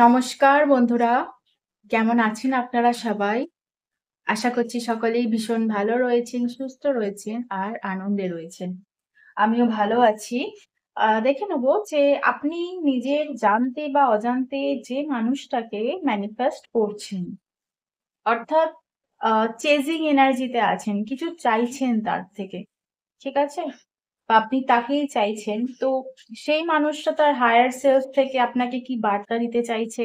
নমস্কার বন্ধুরা, কেমন আছেন আপনারা সবাই? আশা করছি সকলেই ভীষণ ভালো রয়েছেন, সুস্থ রয়েছেন আর আনন্দে রয়েছেন। আমিও ভালো আছি। দেখে নেব যে আপনি নিজের জানতে বা অজান্তে যে মানুষটাকে ম্যানিফেস্ট করছেন, অর্থাৎ আ চেজিং এনার্জিতে আছেন, কিছু চাইছেন তার থেকে। ঠিক আছে? বা আপনি তাকেই চাইছেন। তো সেই মানুষটা তার হায়ার সেলফ থেকে আপনাকে কি বার্তা দিতে চাইছে?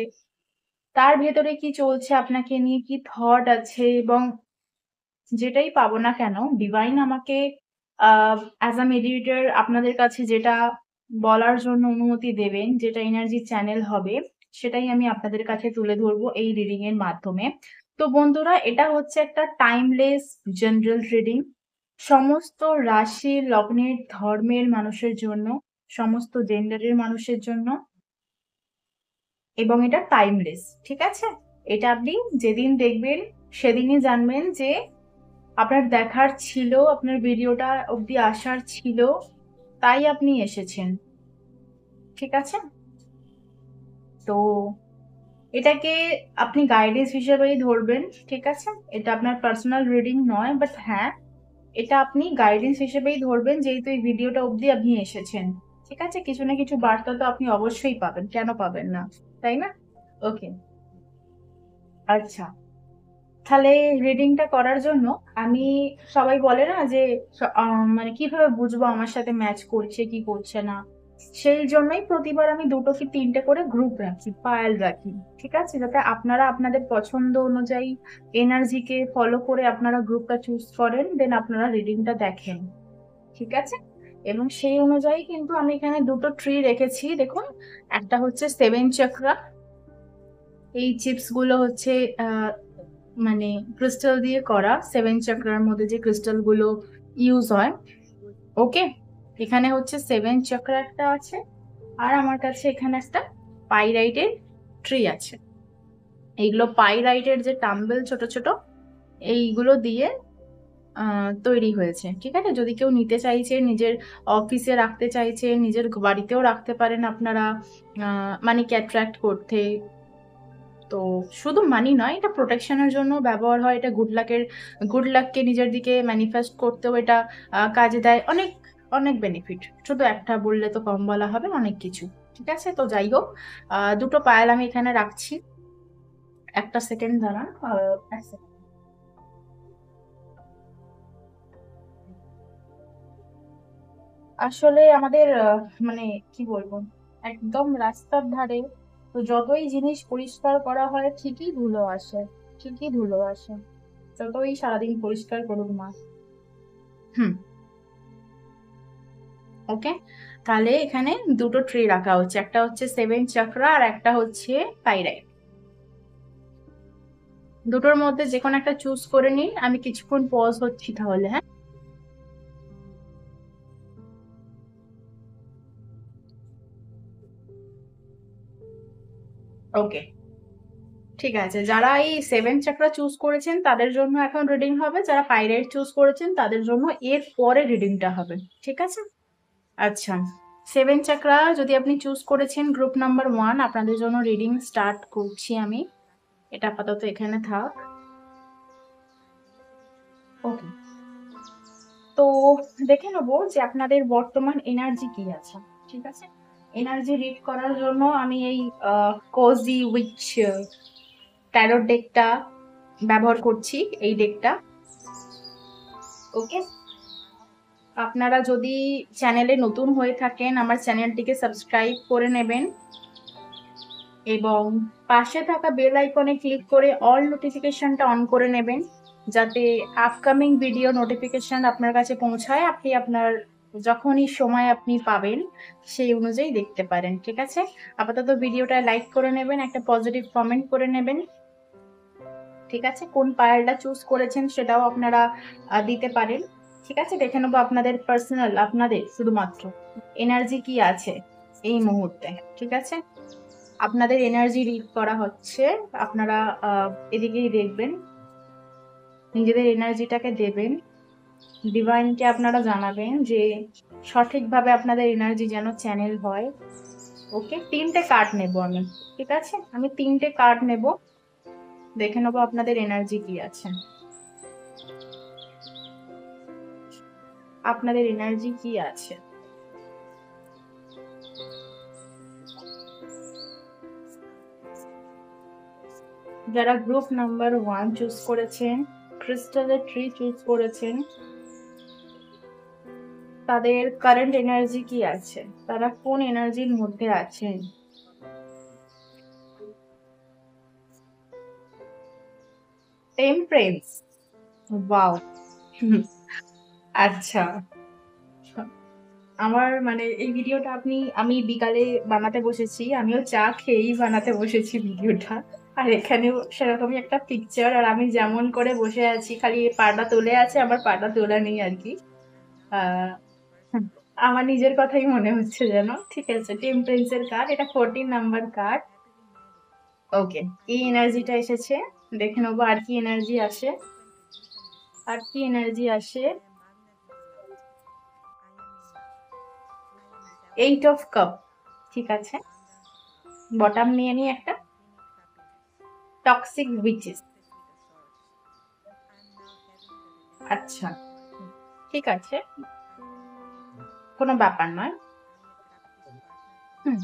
তার ভেতরে কি চলছে, আপনাকে নিয়ে কি থট আছে এবং যেটাই পাবো না কেন ডিভাইন আমাকে আ অ্যাজ আ মেডিয়েটর আপনাদের কাছে যেটা বলার জন্য অনুমতি দেবেন, যেটা এনার্জি চ্যানেল হবে, সেটাই আমি আপনাদের কাছে তুলে ধরবো এই রিডিং এর মাধ্যমে। তো বন্ধুরা, এটা হচ্ছে একটা টাইমলেস জেনারেল রিডিং। সমস্ত রাশি, লগ্নের, ধর্মের মানুষের জন্য, সমস্ত জেন্ডারের মানুষের জন্য এবং এটা টাইমলেস। ঠিক আছে? এটা আপনি যেদিন দেখবেন সেদিনই জানবেন যে আপনার দেখার ছিল, আপনার ভিডিওটা অব্দি আসার ছিল, তাই আপনি এসেছেন। ঠিক আছে? তো এটাকে আপনি গাইডেন্স হিসেবেই ধরবেন। ঠিক আছে? এটা আপনার পার্সোনাল রিডিং নয়, বাট হ্যাঁ, এটা আপনি গাইডেন্স হিসেবেই ধরবেন যেহেতু এই ভিডিওটা অব্দি আপনি এসেছেন। ঠিক আছে? কিছু না কিছু বার্তা তো আপনি অবশ্যই পাবেন। কেন পাবেন না? তাই না? ওকে। আচ্ছা। তাহলে রিডিংটা করার জন্য আমি, সবাই বলে না যে মানে কিভাবে বুঝবো আমার সাথে ম্যাচ করছে কি করছে না, সেই জন্যই প্রতিবার আমি 2 কি 3টে করে গ্রুপ রাখি, পায়েল রাখি। ঠিক আছে? যাতে আপনারা আপনাদের পছন্দ অনুযায়ী এনার্জিকে ফলো করে আপনারা গ্রুপটা চুজ করেন, দেন আপনারা রিডিংটা দেখেন। ঠিক আছে? এবং সেই অনুযায়ী কিন্তু আমি এখানে 2টো ট্রি রেখেছি, দেখুন। একটা হচ্ছে 7 চক্রা। এই চিপস গুলো হচ্ছে আহ মানে ক্রিস্টাল দিয়ে করা, 7 চক্রার মধ্যে যে ক্রিস্টাল গুলো ইউজ হয়। ওকে, এখানে হচ্ছে 7 চক্রা একটা আছে, আর আমার কাছে এখানে একটা পাইরাইটের ট্রি আছে। এইগুলো পাইরাইটের যে টাম্বেল ছোট ছোট, এইগুলো দিয়ে তৈরি হয়েছে। ঠিক আছে? যদি কেউ নিতে চাইছে, নিজের অফিসে রাখতে চাইছে, নিজের বাড়িতেও রাখতে পারেন আপনারা, মানিকে অ্যাট্রাক্ট করতে। তো শুধু মানি নয়, এটা প্রোটেকশনের জন্য ব্যবহার হয়, এটা গুড লাককে নিজের দিকে ম্যানিফেস্ট করতেও এটা কাজে দেয়। অনেক অনেক বেনিফিট, শুধু একটা বললে তো কম বলা হবে, অনেক কিছু। ঠিক আছে? তো যাই হোক, 2টো পায়েল আমি এখানে রাখছি। একটা সেকেন্ড দাঁড়ান। এক second। আসলে আমাদের মানে কি বলবো, একদম রাস্তার ধারে, তো যতই জিনিস পরিষ্কার করা হয় ঠিকই ধুলো আসে, ঠিকই ধুলো আসে, যতই সারাদিন পরিষ্কার করুক না। হুম। ওকে, তাহলে এখানে 2টো ট্রি রাখা হচ্ছে, একটা হচ্ছে 7 চক্রা আর একটা হচ্ছে পাইরাইট। দুটোর মধ্যে যে কোনো একটা চুজ করে নিন, আমি কিছুক্ষণ পজ হচ্ছি তাহলে। হ্যাঁ, ওকে, ঠিক আছে। যারা এই 7 চক্রা চুজ করেছেন তাদের জন্য এখন রিডিং হবে, যারা পাইরাইট চুজ করেছেন তাদের জন্য এর পরে রিডিংটা হবে। ঠিক আছে? আচ্ছা, 7 চক্রা যদি আপনি চুজ করেছেন, গ্রুপ নাম্বার 1, আপনাদের জন্য রিডিং স্টার্ট করছি আমি। এটা আপাতত এখানে থাক। ওকে, তো দেখে নেবো যে আপনাদের বর্তমান এনার্জি কি আছে। ঠিক আছে? এনার্জি রিড করার জন্য আমি এই কোজি উইচ ট্যারোট ডেকটা ব্যবহার করছি, এই ডেকটা। ওকে, আপনারা যদি চ্যানেলে নতুন হয়ে থাকেন, আমার চ্যানেলটিকে সাবস্ক্রাইব করে নেবেন এবং পাশে থাকা বেল আইকনে ক্লিক করে অল নোটিফিকেশনটা অন করে নেবেন, যাতে আপকামিং ভিডিও নোটিফিকেশন আপনার কাছে পৌঁছায়, আপনি আপনার যখনই সময় আপনি পাবেন সেই অনুযায়ী দেখতে পারেন। ঠিক আছে? আপাতত ভিডিওটা লাইক করে নেবেন, একটা পজিটিভ কমেন্ট করে নেবেন। ঠিক আছে? কোন পায়ালটা চুজ করেছেন সেটাও আপনারা দিতে পারেন। ঠিক আছে? দেখে নেবো আপনাদের পার্সোনাল, আপনাদের শুধুমাত্র এনার্জি কি আছে এই মুহূর্তে। ঠিক আছে? আপনাদের এনার্জি রিড করা হচ্ছে, আপনারা এদিকেই দেখবেন, নিজেদের এনার্জিটাকে দেবেন, ডিভাইনকে আপনারা জানাবেন যে সঠিকভাবে আপনাদের এনার্জি যেন চ্যানেল হয়। ওকে, 3টে কার্ড নেব আমি। ঠিক আছে, আমি 3টে কার্ড নেব, দেখে নেবো আপনাদের এনার্জি কি আছে। আপনাদের এনার্জি কি আছে। যারা গ্রুপ নাম্বার 1 চুজ করেছেন, ক্রিস্টালের ট্রি চুজ করেছেন, তাদের কারেন্ট এনার্জি কি আছে, তারা কোন এনার্জির মধ্যে আছেন। Temperance, wow. আচ্ছা, আমার মানে এই ভিডিওটা আমি বিকালে বানাতে বসেছি, আমিও চা খেয়েই বানাতে বসেছি ভিডিওটা। আর এখানেও সেরকমই একটা পিকচার, আর আমি যেমন করে বসে আছি, খালি পাটা তোলে আছে, আমার পাটা তোলা নেই আর কি। আহ আমার নিজের কথাই মনে হচ্ছে যেন। ঠিক আছে, টেম্পারেন্সের কার্ড, এটা 14 নাম্বার কার্ড। ওকে, এই এনার্জিটা এসেছে, দেখে নেবো আর কি এনার্জি আসে। আর কি এনার্জি আসে। 8 অফ কাপ, ঠিক আছে। বটম নিয়ে নিই একটা, টক্সিক উইচেস। আচ্ছা, ঠিক আছে, কোনো ব্যাপার নয়। হুম,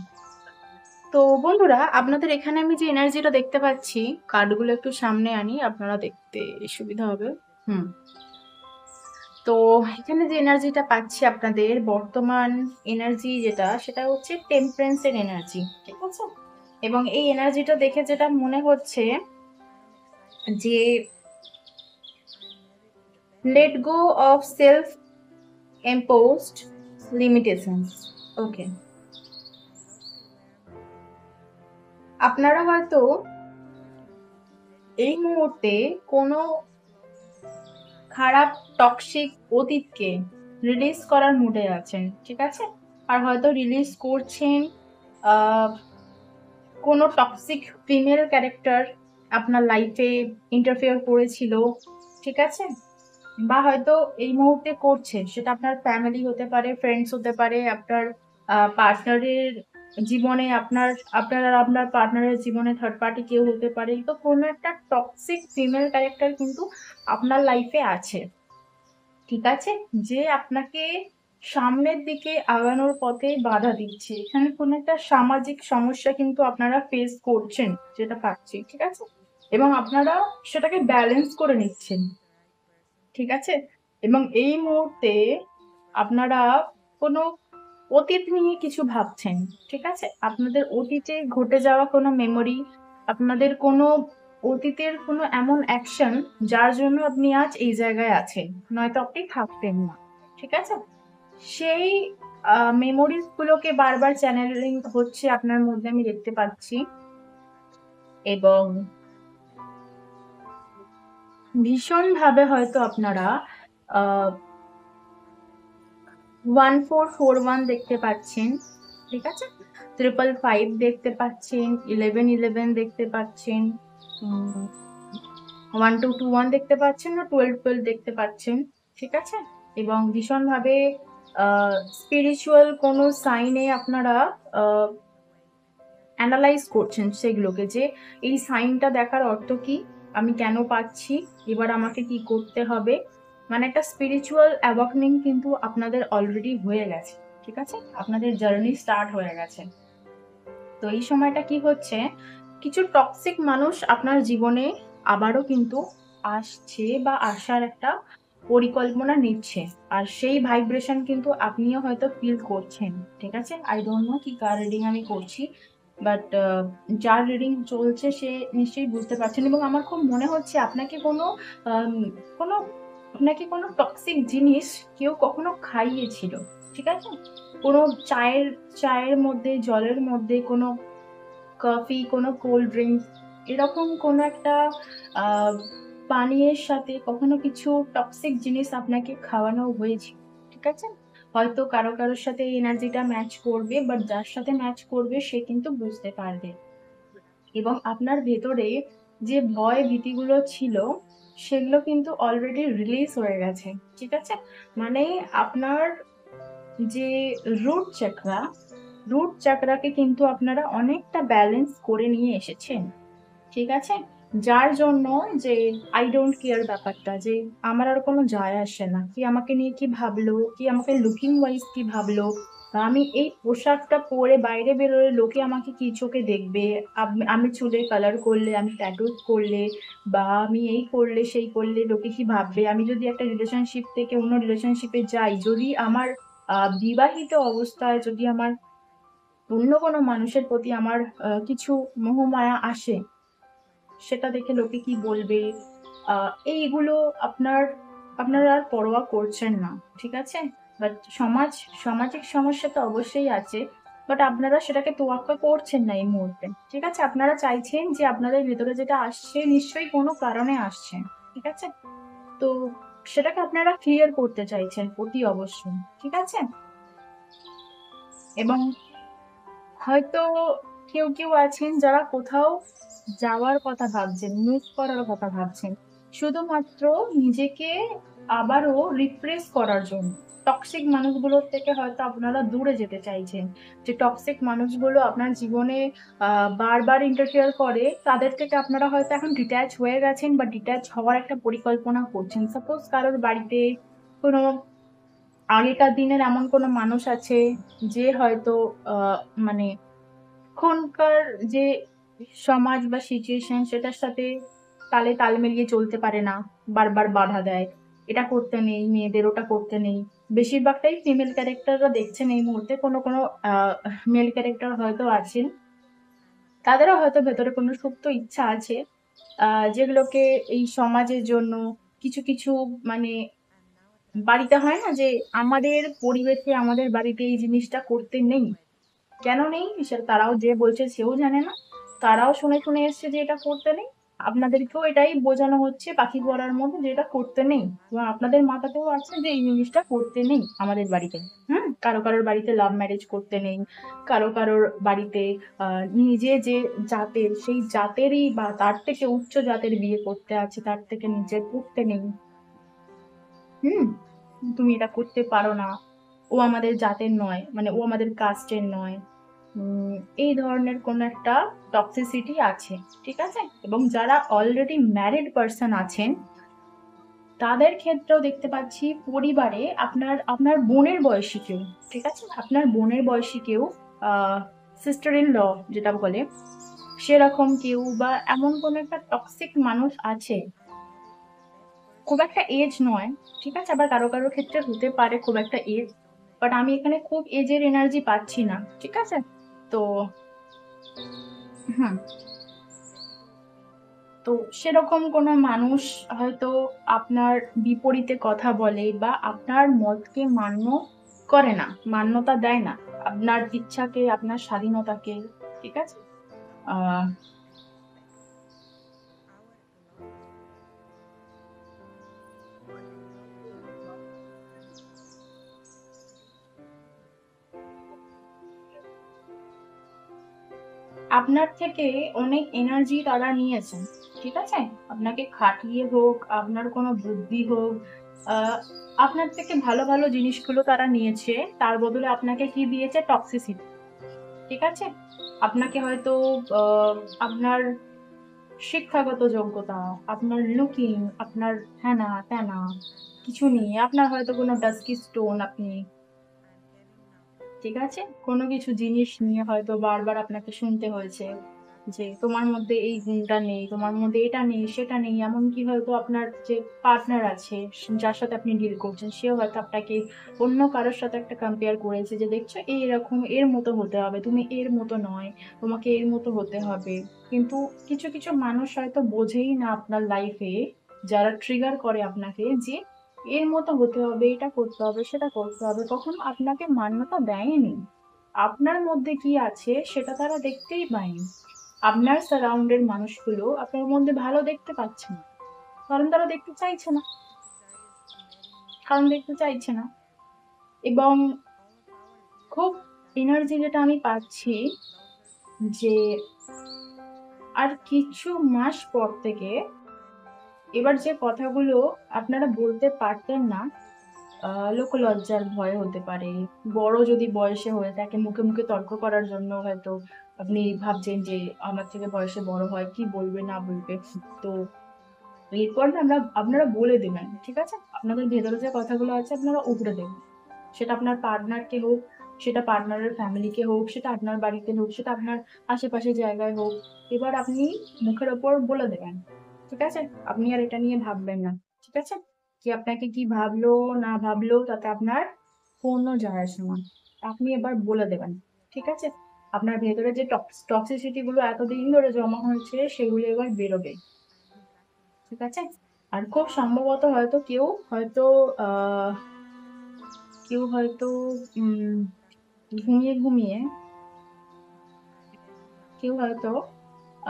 তো বন্ধুরা, আপনাদের এখানে আমি যে এনার্জিটা দেখতে পাচ্ছি, কার্ডগুলো একটু সামনে আনি, আপনারা দেখতে সুবিধা হবে। হুম, তো এখানে যে এনার্জিটা পাচ্ছি আপনাদের বর্তমান এনার্জি যেটা, সেটা হচ্ছে টেম্পারেন্সের এনার্জি, ঠিক আছে। এবং এই এনার্জিটা দেখে যেটা মনে হচ্ছে যে let go of self imposed limitations. Okay, আপনারা হয়তো এই মুহূর্তে কোনো খারাপ টক্সিক অতীতকে রিলিজ করার মুডে আছেন, ঠিক আছে। আর হয়তো রিলিজ করছেন কোনো টক্সিক ফিমেল ক্যারেক্টার আপনার লাইফে ইন্টারফেয়ার করেছিল, ঠিক আছে। বা হয়তো এই মুহূর্তে করছে, সেটা আপনার ফ্যামিলি হতে পারে, ফ্রেন্ডস হতে পারে, আপনার পার্টনারের জীবনে, আপনার আর আপনার পার্টনারের জীবনে থার্ড পার্টি কেউ হতে পারে। তো কোনো একটা টক্সিক ফিমেল ক্যারেক্টার কিন্তু আপনার লাইফে আছে, ঠিক আছে, যে আপনাকে সামনের দিকে আগানোর পথে বাধা দিচ্ছে। এখানে কোনো একটা সামাজিক সমস্যা কিন্তু আপনারা ফেস করছেন, যেটা পাচ্ছি, ঠিক আছে। এবং আপনারা সেটাকে ব্যালেন্স করে নিচ্ছেন, ঠিক আছে। এবং এই মুহূর্তে আপনারা কোনো অতীত নিয়ে কিছু ভাবছেন, ঠিক আছে। আপনাদের অতীতে ঘটে যাওয়া কোনো মেমোরি, আপনাদের কোনো অতীতের কোনো এমন অ্যাকশন, যার জন্য আপনি আজ এই জায়গায় আছেন, নয়তো আপনি থাকতেন না, ঠিক আছে। সেই মেমোরিজ গুলোকে বারবার চ্যানেলিং হচ্ছে আপনার মধ্যে, আমি দেখতে পাচ্ছি। এবং ভীষণভাবে হয়তো আপনারা 1441 দেখতে পাচ্ছেন, ঠিক আছে। 555 দেখতে পাচ্ছেন, 1111 দেখতে পাচ্ছেন, 1221 দেখতে পাচ্ছেন, না 1212 দেখতে পাচ্ছেন, ঠিক আছে। এবং ভীষণভাবে স্পিরিচুয়াল কোনো সাইনে আপনারা অ্যানালাইজ করছেন সেগুলোকে, যে এই সাইনটা দেখার অর্থ কি, আমি কেন পাচ্ছি, এবার আমাকে কি করতে হবে। মানে একটা স্পিরিচুয়াল অ্যাওয়াকনিং কিন্তু আপনাদের অলরেডি হয়ে গেছে, ঠিক আছে। আপনাদের জার্নি স্টার্ট হয়ে গেছে। তো এই সময়টা কি হচ্ছে, কিছু টক্সিক মানুষ আপনার জীবনে আবারও কিন্তু আসছে বা আসার একটা পরিকল্পনা নিচ্ছে। আর সেই ভাইব্রেশন কিন্তু আপনিও হয়তো ফিল করছেন, ঠিক আছে। আই ডোন্ট নো কি কার রিডিং আমি করছি, বাট যার রিডিং চলছে সে নিশ্চয়ই বুঝতে পারছেন। এবং আমার খুব মনে হচ্ছে আপনাকে আম, কোনো আপনাকে কোনো টক্সিক জিনিস কেউ কখনো খাইয়েছিল, ঠিক আছে। কোনো চায়ের চায়ের মধ্যে, জলের মধ্যে, কোনো কফি, কোনো কোল্ড ড্রিঙ্কস, এরকম কোনো একটা আহ পানীয়ের সাথে কখনো কিছু টক্সিক জিনিস আপনাকে খাওয়ানো হয়েছে, ঠিক আছে। হয়তো কারো কারোর সাথে এই এনার্জিটা ম্যাচ করবে, বাট যার সাথে ম্যাচ করবে সে কিন্তু বুঝতে পারবে। এবং আপনার ভেতরে যে ভয় ভীতিগুলো ছিল, সেগুলো কিন্তু অলরেডি রিলিজ হয়ে গেছে, ঠিক আছে। মানে আপনার যে রুট চাকরা, রুট চাকরাকে কিন্তু আপনারা অনেকটা ব্যালেন্স করে নিয়ে এসেছেন, ঠিক আছে? যার জন্য যে আই ডোন্ট কেয়ার ব্যাপারটা, যে আমার আর কোনো যায় আসে না কি আমাকে নিয়ে কি ভাবলো, কি আমাকে লুকিং ওয়াইজ কি ভাবলো, বা আমি এই পোশাকটা পরে বাইরে বেরোলে লোকে আমাকে কি চোখে দেখবে, আমি চুলে কালার করলে, আমি ট্যাটু করলে, বা আমি এই করলে সেই করলে লোকে কি ভাববে, আমি যদি একটা রিলেশনশিপ থেকে অন্য রিলেশনশিপে যাই, যদি আমার বিবাহিত অবস্থায় যদি আমার অন্য কোনো মানুষের প্রতি আমার কিছু মোহমায়া আসে, সেটা দেখে লোকে কি বলবে, এইগুলো আপনারা আর পরোয়া করছেন না, ঠিক আছে? বাট সামাজিক সমস্যা তো অবশ্যই আছে, বাট আপনারা সেটাকে তোয়াক্কা করছেন না এই মুহূর্তে, ঠিক আছে? আপনারা চাইছেন যে আপনাদের ভেতরে যেটা আসছে নিশ্চয়ই কোনো কারণে আসছে, ঠিক আছে? তো সেটাকে আপনারা ক্লিয়ার করতে চাইছেন অতি অবশ্যই, ঠিক আছে? এবং হয়তো কেউ কেউ আছেন যারা কোথাও যাওয়ার কথা ভাবছেন, মুভ করার কথা ভাবছেন, শুধুমাত্র নিজেকে আবারও রিফ্রেশ করার জন্য। টক্সিক মানুষগুলোর থেকে হয়তো আপনারা দূরে যেতে চাইছেন, যে টক্সিক মানুষগুলো আপনার জীবনে বারবার ইন্টারফেয়ার করে, তাদের থেকে আপনারা হয়তো এখন ডিট্যাচ হয়ে গেছেন বা ডিট্যাচ হওয়ার একটা পরিকল্পনা করছেন। সাপোজ কারোর বাড়িতে কোনো আগেকার দিনের এমন কোনো মানুষ আছে যে হয়তো মানে এখনকার যে সমাজ বা সিচুয়েশন সেটার সাথে তালে তাল মিলিয়ে চলতে পারে না, বারবার বাধা দেয়, এটা করতে নেই মেয়েদের, ওটা করতে নেই। বেশিরভাগটাই ফিমেল ক্যারেক্টাররা দেখছেন এই মুহূর্তে, কোনো কোনো মেল ক্যারেক্টার হয়তো আছেন, তাদেরও হয়তো ভেতরে কোনো সুপ্ত ইচ্ছা আছে, যেগুলোকে এই সমাজের জন্য কিছু কিছু মানে বাড়িতে হয় না যে আমাদের পরিবেশে আমাদের বাড়িতে এই জিনিসটা করতে নেই, কেন নেই সেটা তারাও যে বলছে সেও জানে না, তারাও শুনে শুনে এসছে যে এটা করতে নেই, আপনাদেরকেও এটাই বোঝানো হচ্ছে পাখি পড়ার মধ্যে যে এটা করতে নেই, এবং আপনাদের মাথাতেও আছে যে এই জিনিসটা করতে নেই আমাদের বাড়িতে। কারো কারোর বাড়িতে লাভ ম্যারেজ করতে নেই, কারো কারোর বাড়িতে নিজে যে জাতের সেই জাতেরই বা তার থেকে উচ্চ জাতের বিয়ে করতে আছে, তার থেকে নিজের করতে নেই। হুম তুমি এটা করতে পারো না, ও আমাদের জাতের নয়, মানে ও আমাদের কাস্টের নয়। উম, এই ধরনের কোন একটা টক্সিসিটি আছে, ঠিক আছে? এবং যারা অলরেডি ম্যারিড পার্সন আছেন, তাদের ক্ষেত্রেও দেখতে পাচ্ছি পরিবারে আপনার আপনার বোনের বয়সী কেউ, ঠিক আছে, আপনার বোনের বয়সী কেউ, সিস্টার ইন ল যেটা বলে, সেরকম কেউ বা এমন কোন একটা টক্সিক মানুষ আছে, খুব একটা এজ নয়, ঠিক আছে, আবার কারো কারো ক্ষেত্রে হতে পারে খুব একটা এজ, বাট আমি এখানে খুব এজের এনার্জি পাচ্ছি না, ঠিক আছে? তো হুম তো সেরকম কোনো মানুষ হয়তো আপনার বিপরীতে কথা বলে বা আপনার মতকে মান্য করে না, মান্যতা দেয় না, আপনার ইচ্ছাকে, আপনার স্বাধীনতাকে, ঠিক আছে? আহ আপনার থেকে অনেক এনার্জি তারা নিয়েছেন, ঠিক আছে? আপনাকে খাটিয়ে হোক, আপনার কোনো বুদ্ধি হোক, আহ আপনার থেকে ভালো ভালো জিনিসগুলো তারা নিয়েছে, তার বদলে আপনাকে কি দিয়েছে? টক্সিসিটি, ঠিক আছে? আপনাকে হয়তো আপনার শিক্ষাগত যোগ্যতা, আপনার লুকিং, আপনার হ্যানা ত্যানা কিছু নিয়ে, আপনার হয়তো কোনো ডাস্কি স্টোন, আপনি ঠিক আছে কোনো কিছু জিনিস নিয়ে হয়তো বারবার আপনাকে শুনতে হয়েছে যে তোমার মধ্যে এই গুণটা নেই, তোমার মধ্যে এটা নেই সেটা নেই। এমনকি হয়তো আপনার যে পার্টনার আছে, যার সাথে আপনি ডিল করছেন, সেও হয়তো আপনাকে অন্য কারোর সাথে একটা কম্পেয়ার করেছে যে দেখছো এরকম এর মতো হতে হবে, তুমি এর মতো নয়, তোমাকে এর মতো হতে হবে। কিন্তু কিছু কিছু মানুষ হয়তো বোঝেই না আপনার লাইফে, যারা ট্রিগার করে আপনাকে যে এর মতো হতে হবে, এটা করতে হবে, সেটা করতে হবে, কখনো আপনাকে মান্যতা দেয়নি। আপনার মধ্যে কি আছে সেটা তারা দেখতেই পায়নি। আপনার সারাউন্ডের মানুষগুলো আপনার মধ্যে ভালো দেখতে পাচ্ছে না, কারণ তারা দেখতে চাইছে না, কারণ দেখতে চাইছে না। এবং খুব এনার্জি যেটা আমি পাচ্ছি, যে আর কিছু মাস পর থেকে এবার যে কথাগুলো আপনারা বলতে পারতেন না, লোকলজ্জার ভয় হতে পারে। বড় যদি বয়সে হয়ে থাকে, মুখে মুখে তর্ক করার জন্য হয়তো আপনি ভাবছেন যে আমার থেকে বয়সে বড় হয়, কি বলবে না বলবে। তো এরপর না আপনারা বলে দেবেন, ঠিক আছে? আপনাদের ভেতরে যে কথাগুলো আছে আপনারা উগড়ে দেবেন। সেটা আপনার পার্টনারকে হোক, সেটা পার্টনারের ফ্যামিলিকে হোক, সেটা আপনার বাড়িতে হোক, সেটা আপনার আশেপাশের জায়গায় হোক। এবার আপনি মুখের ওপর বলে দেবেন, ঠিক আছে? আপনি আর এটা নিয়ে ভাববেন না, ঠিক আছে? কি আপনাকে কি ভাবলো না ভাবলো তাতে আপনার কোনো যায় আসে না। আপনি এবার বলে দেবেন, ঠিক আছে? আপনার ভেতরে যে টক্সিসিটি গুলো এতদিন ধরে জমা হয়েছে সেগুলো এবার বেরোবে, ঠিক আছে? আর খুব সম্ভবত হয়তো আহ কেউ হয়তো উম ঘুমিয়ে ঘুমিয়ে কেউ হয়তো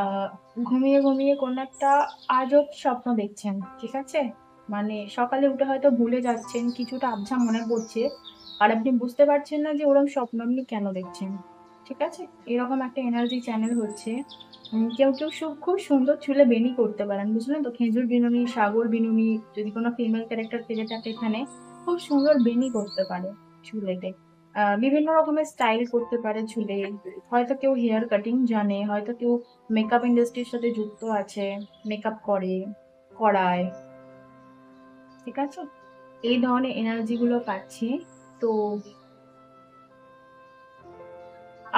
আহ ঘুমিয়ে ঘুমিয়ে কোন একটা আজব স্বপ্ন দেখছেন, ঠিক আছে? মানে সকালে উঠে হয়তো ভুলে যাচ্ছেন, কিছুটা আবঝা মনে পড়ছে, আর আপনি বুঝতে পারছেন না যে ওরকম স্বপ্ন আপনি কেন দেখছেন, ঠিক আছে? এরকম একটা এনার্জি চ্যানেল হচ্ছে। কেউ কেউ খুব সুন্দর চুলে বেনি করতে পারেন, বুঝলেন তো? খেজুর বিনুনি, সাগর বিনুনি, যদি কোনো ফিমেল ক্যারেক্টার থেকে থাকে এখানে, খুব সুন্দর বেনি করতে পারে চুলেতে। বিভিন্ন রকমের স্টাইল করতে পারে চুলে। হয়তো কেউ হেয়ার কাটিং জানে, হয়তো কেউ মেকআপ ইন্ডাস্ট্রির সাথে যুক্ত আছে, মেকআপ করায়, ঠিক আছে? এই ধরনের এনার্জি গুলো পাচ্ছি। তো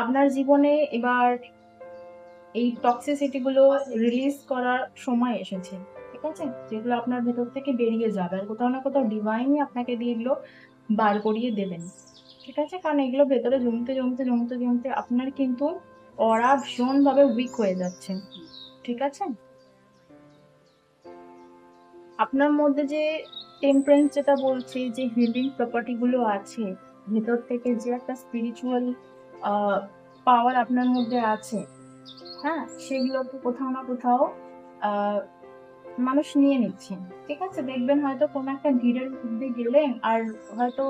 আপনার জীবনে এবার এই টক্সিসিটি গুলো রিলিজ করার সময় এসেছে, ঠিক আছে? যেগুলো আপনার ভেতর থেকে বেরিয়ে যাবে, আর কোথাও না কোথাও ডিভাইনই আপনাকে দিয়ে এগুলো বার করিয়ে দেবেন, ঠিক আছে? কারণ এগুলো ভেতরে জমতে জমতে জমতে জমতে আপনার কিন্তু অরা ভীষণ ভাবে উইক হয়ে যাচ্ছে, ঠিক আছে? আপনার মধ্যে যে টেম্পারেন্স, যেটা বলছি, যে হিলিং প্রপার্টি গুলো আছে, ভেতর থেকে যে একটা স্পিরিচুয়াল পাওয়ার আপনার মধ্যে আছে, হ্যাঁ, সেগুলো তো কোথাও না কোথাও আহ মানুষ নিয়ে নিচ্ছে, ঠিক আছে? দেখবেন হয়তো কোনো একটা ভিড়ের মধ্যে গেলেন, আর হয়তো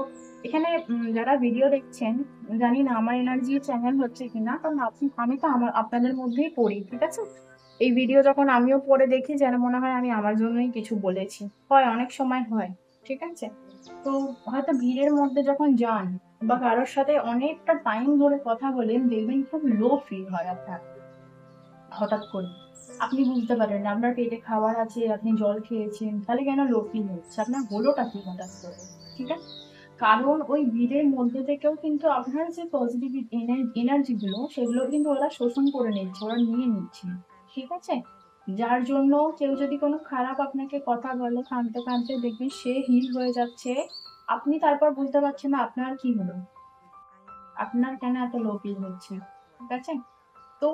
এখানে যারা ভিডিও দেখছেন, জানি না আমার এনার্জি চ্যানেল হচ্ছে কিনা, কারণ আমি তো আপনাদের মধ্যেই পড়ি, ঠিক আছে? এই ভিডিও যখন আমিও পড়ে দেখি, যেন মনে হয় আমি আমার জন্যই কিছু বলেছি, হয় অনেক সময় হয়, ঠিক আছে? তো হয়তো ভিড়ের মধ্যে যখন যান বা কারোর সাথে অনেকটা টাইম ধরে কথা বলেন, দেখবেন খুব লো ফিল হয় আপনার। হঠাৎ করে আপনি বুঝতে পারেন না, আপনার পেটে খাবার আছে, আপনি জল খেয়েছেন, তাহলে কেন লো ফিল হচ্ছে, আপনার হলোটা কি হঠাৎ করে, ঠিক আছে? কারণ ওই ভিড়ের মধ্যে থেকেও কিন্তু আপনার যে পজিটিভ এনার্জি গুলো, সেগুলো কিন্তু ওরা শোষণ করে নিচ্ছে, ওরা নিয়ে নিচ্ছে, ঠিক আছে? যার জন্য কেউ যদি কোনো খারাপ আপনাকে কথা বলে, কাঁদতে কাঁদতে দেখবেন সে হিল হয়ে যাচ্ছে, আপনি তারপর বুঝতে পারছেন না আপনার কি হলো, আপনার কেন এত লো ফিল হচ্ছে, ঠিক আছে? তো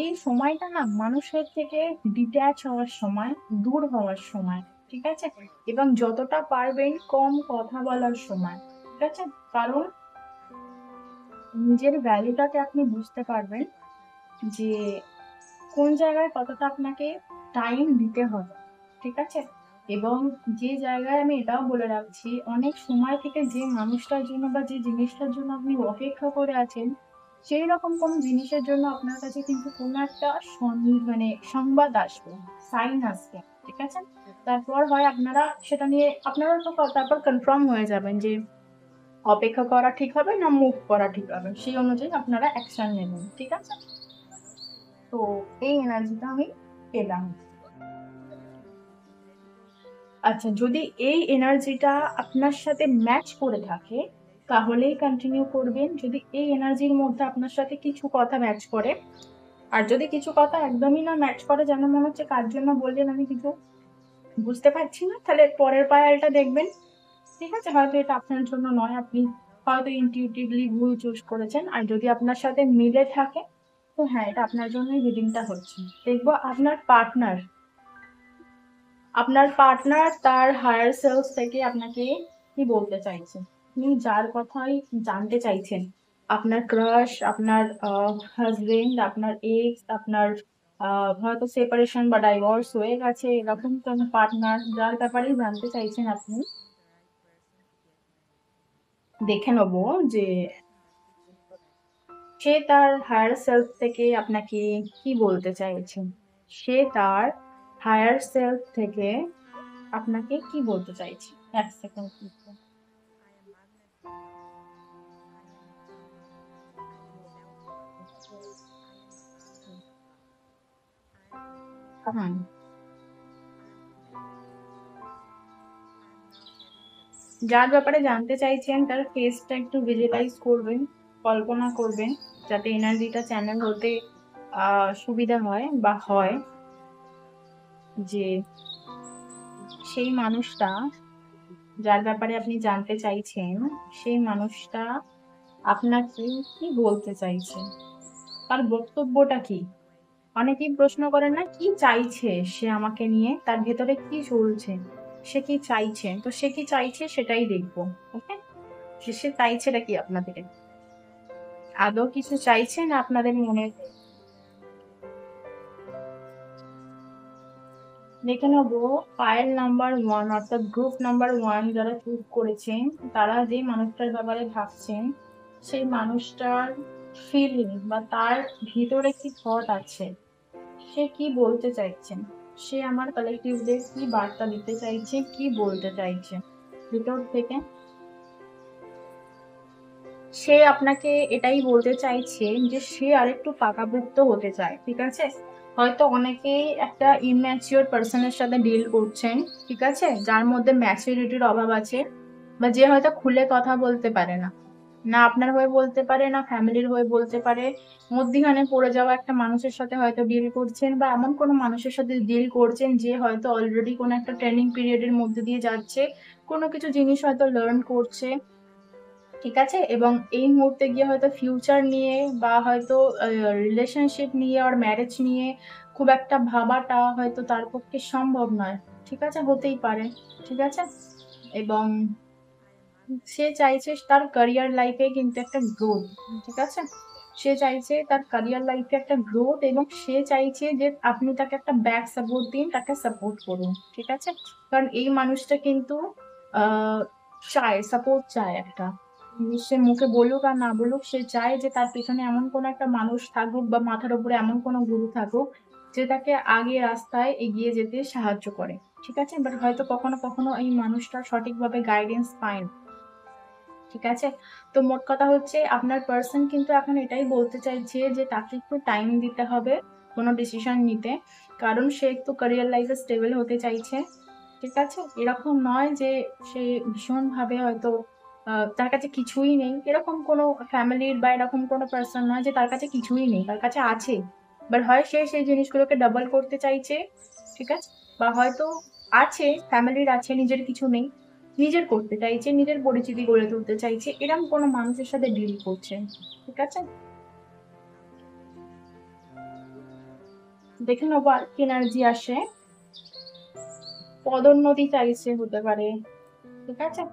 এই সময়টা না মানুষের থেকে ডিট্যাচ হওয়ার সময়, দূর হওয়ার সময়, ঠিক আছে? এবং যতটা পারবেন কম কথা বলার সময়, ঠিক আছে? কারণ নিজের ভ্যালুটাকে আপনি বুঝতে পারবেন যে কোন জায়গায় কতটা আপনাকে টাইম দিতে হবে, ঠিক আছে? এবং যে জায়গায়, আমি এটাও বলে রাখছি, অনেক সময় থেকে যে মানুষটার জন্য বা যে জিনিসটার জন্য আপনি অপেক্ষা করে আছেন, সেই রকম কোন জিনিসের জন্য আপনার কাছে কিন্তু কোনো একটা মানে সংবাদ আসবে, সাইন আসবে, ঠিক আছে? তারপর হয় আপনারা সেটা নিয়ে আপনারা তো তারপর কনফার্ম হয়ে যাবেন যে অপেক্ষা করা ঠিক হবে না মুভ করা ঠিক হবে, সেই অনুযায়ী আপনারা অ্যাকশন নেবেন, ঠিক আছে? তো এই এনার্জিটা আমি পেলাম। আচ্ছা, যদি এই এনার্জিটা আপনার সাথে ম্যাচ করে থাকে তাহলেই কন্টিনিউ করবেন। যদি এই এনার্জির মধ্যে আপনার সাথে কিছু কথা ম্যাচ করে, আর যদি কিছু কথা একদমই না ম্যাচ করে, যেন মনে হচ্ছে কার জন্য বললেন আমি কিছু বুঝতে পারছি না, তাহলে পরের পায়ালটা দেখবেন, ঠিক আছে? হয়তো এটা আপনার জন্য নয়, আপনি হয়তো ইনটিউটিভলি ভুল চুজ করেছেন। আর যদি আপনার সাথে মিলে থাকে, তো হ্যাঁ, এটা আপনার জন্যই রিডিংটা হচ্ছে। দেখবো আপনার পার্টনার তার হায়ার সেলফ থেকে আপনাকে কি বলতে চাইছে, আপনি যার কথাই জানতে চাইছেন, আপনার ক্রাশ, আপনার হাজবেন্ড, আপনার এক্স, আপনার হয়তো সেপারেশন বা ডাইভোর্স হয়ে গেছে, এরকম কোন পার্টনার যার ব্যাপারেই জানতে চাইছেন আপনি, দেখে নেবো যে সে তার হায়ার সেলফ থেকে আপনাকে কি বলতে চাইছে। সে তার হায়ার সেলফ থেকে আপনাকে কি বলতে চাইছে। এক সেকেন্ড। হুম। যার ব্যাপারে জানতে চাইছেন তার ফেসটা একটু ভিজুয়ালাইজ করবেন, কল্পনা করবেন, যাতে এনার্জিটা চ্যানেল হতে সুবিধা হয় বা হয়। যে সেই মানুষটা যার ব্যাপারে আপনি জানতে চাইছেন, সেই মানুষটা আপনাকে কি বলতে চাইছে? তার বক্তব্যটা কি? অনেকেই প্রশ্ন করে না, কি চাইছে সে আমাকে নিয়ে? তার ভেতরে কি চলছে? সে কি চাইছে? তো সে কি চাইছে সেটাই দেখবো। ওকে? সে চাইছেটা কি আপনাদের? আদৌ কিছু চাইছে না আপনাদের মনে? দেখে নেবো ফাইল নাম্বার 1 অর্থাৎ গ্রুপ নাম্বার 1 যারা চুজ করেছেন, তারা যে মানুষটার ব্যাপারে ভাবছেন, সেই মানুষটার ফিলিং বা তার ভিতরে কি থট আছে, সে কি বলতে চাইছেন, সে আমার কালেক্টিভদের কি বার্তা দিতে চাইছে, কি বলতে চাইছে ভিতর থেকে। সে আপনাকে এটাই বলতে চাইছে যে সে আরেকটু পাকাপোক্ত হতে চায়, ঠিক আছে? হয়তো অনেকেই একটা ইম্যাচিওর পার্সনের সাথে ডিল করছেন, ঠিক আছে, যার মধ্যে ম্যাচুরিটির অভাব আছে, বা যে হয়তো খুলে কথা বলতে পারে না, না আপনার হয়ে বলতে পারে না ফ্যামিলির হয়ে বলতে পারে। মধ্যিখানে পড়ে যাওয়া একটা মানুষের সাথে হয়তো ডিল করছেন, বা এমন কোনো মানুষের সাথে ডিল করছেন যে হয়তো অলরেডি কোনো একটা ট্রেনিং পিরিয়ডের মধ্যে দিয়ে যাচ্ছে, কোনো কিছু জিনিস হয়তো লার্ন করছে, ঠিক আছে, এবং এই মুহূর্তে গিয়ে হয়তো ফিউচার নিয়ে বা হয়তো রিলেশনশিপ নিয়ে আর ম্যারেজ নিয়ে খুব একটা ভাবাটা হয়তো তার পক্ষে সম্ভব নয়, ঠিক আছে, হতেই পারে, ঠিক আছে। এবং সে চাইছে তার ক্যারিয়ার লাইফে কিন্তু একটা গ্রোথ, ঠিক আছে, সে চাইছে তার ক্যারিয়ার লাইফে একটা গ্রোথ, এবং সে চাইছে যে আপনি তাকে একটা ব্যাক সাপোর্ট দিন, তাকে সাপোর্ট করুন, ঠিক আছে। কারণ এই মানুষটা কিন্তু আহ চায়, সাপোর্ট চায় একটা, সে মুখে বলুক আর না বলুক, সে চায় যে তার পিছনে এমন কোনো একটা মানুষ থাকুক বা মাথার উপরে এমন কোনো গুরু থাকুক যে তাকে আগে রাস্তায় এগিয়ে যেতে সাহায্য করে, ঠিক আছে। বাট হয়তো কখনো কখনো এই মানুষটা সঠিকভাবে গাইডেন্স পায় না, ঠিক আছে। তো মোট কথা হচ্ছে আপনার পার্সন কিন্তু এখন এটাই বলতে চাইছে যে তাকে একটু টাইম দিতে হবে কোনো ডিসিশন নিতে, কারণ সে একটু ক্যারিয়ার লাইফে স্টেবল হতে চাইছে, ঠিক আছে। এরকম নয় যে সে ভীষণভাবে হয়তো তার কাছে কিছুই নেই, এরকম কোনো ফ্যামিলির বা এরকম কোনো পার্সন নয় যে তার কাছে কিছুই নেই, তার কাছে আছে, বাট হয় সে সেই জিনিসগুলোকে ডাবল করতে চাইছে, ঠিক আছে। বা হয়তো আছে, ফ্যামিলির আছে, নিজের কিছু নেই, নিজের করতে চাইছে, নিজের পরিচিতি গড়ে তুলতে চাইছে, এরকম কোনো মানুষের সাথে ডিল করছে, ঠিক আছে। দেখে নেবো আর কি এনার্জি আসে। পদোন্নতি চাইছে, হতে পারে, ঠিক আছে।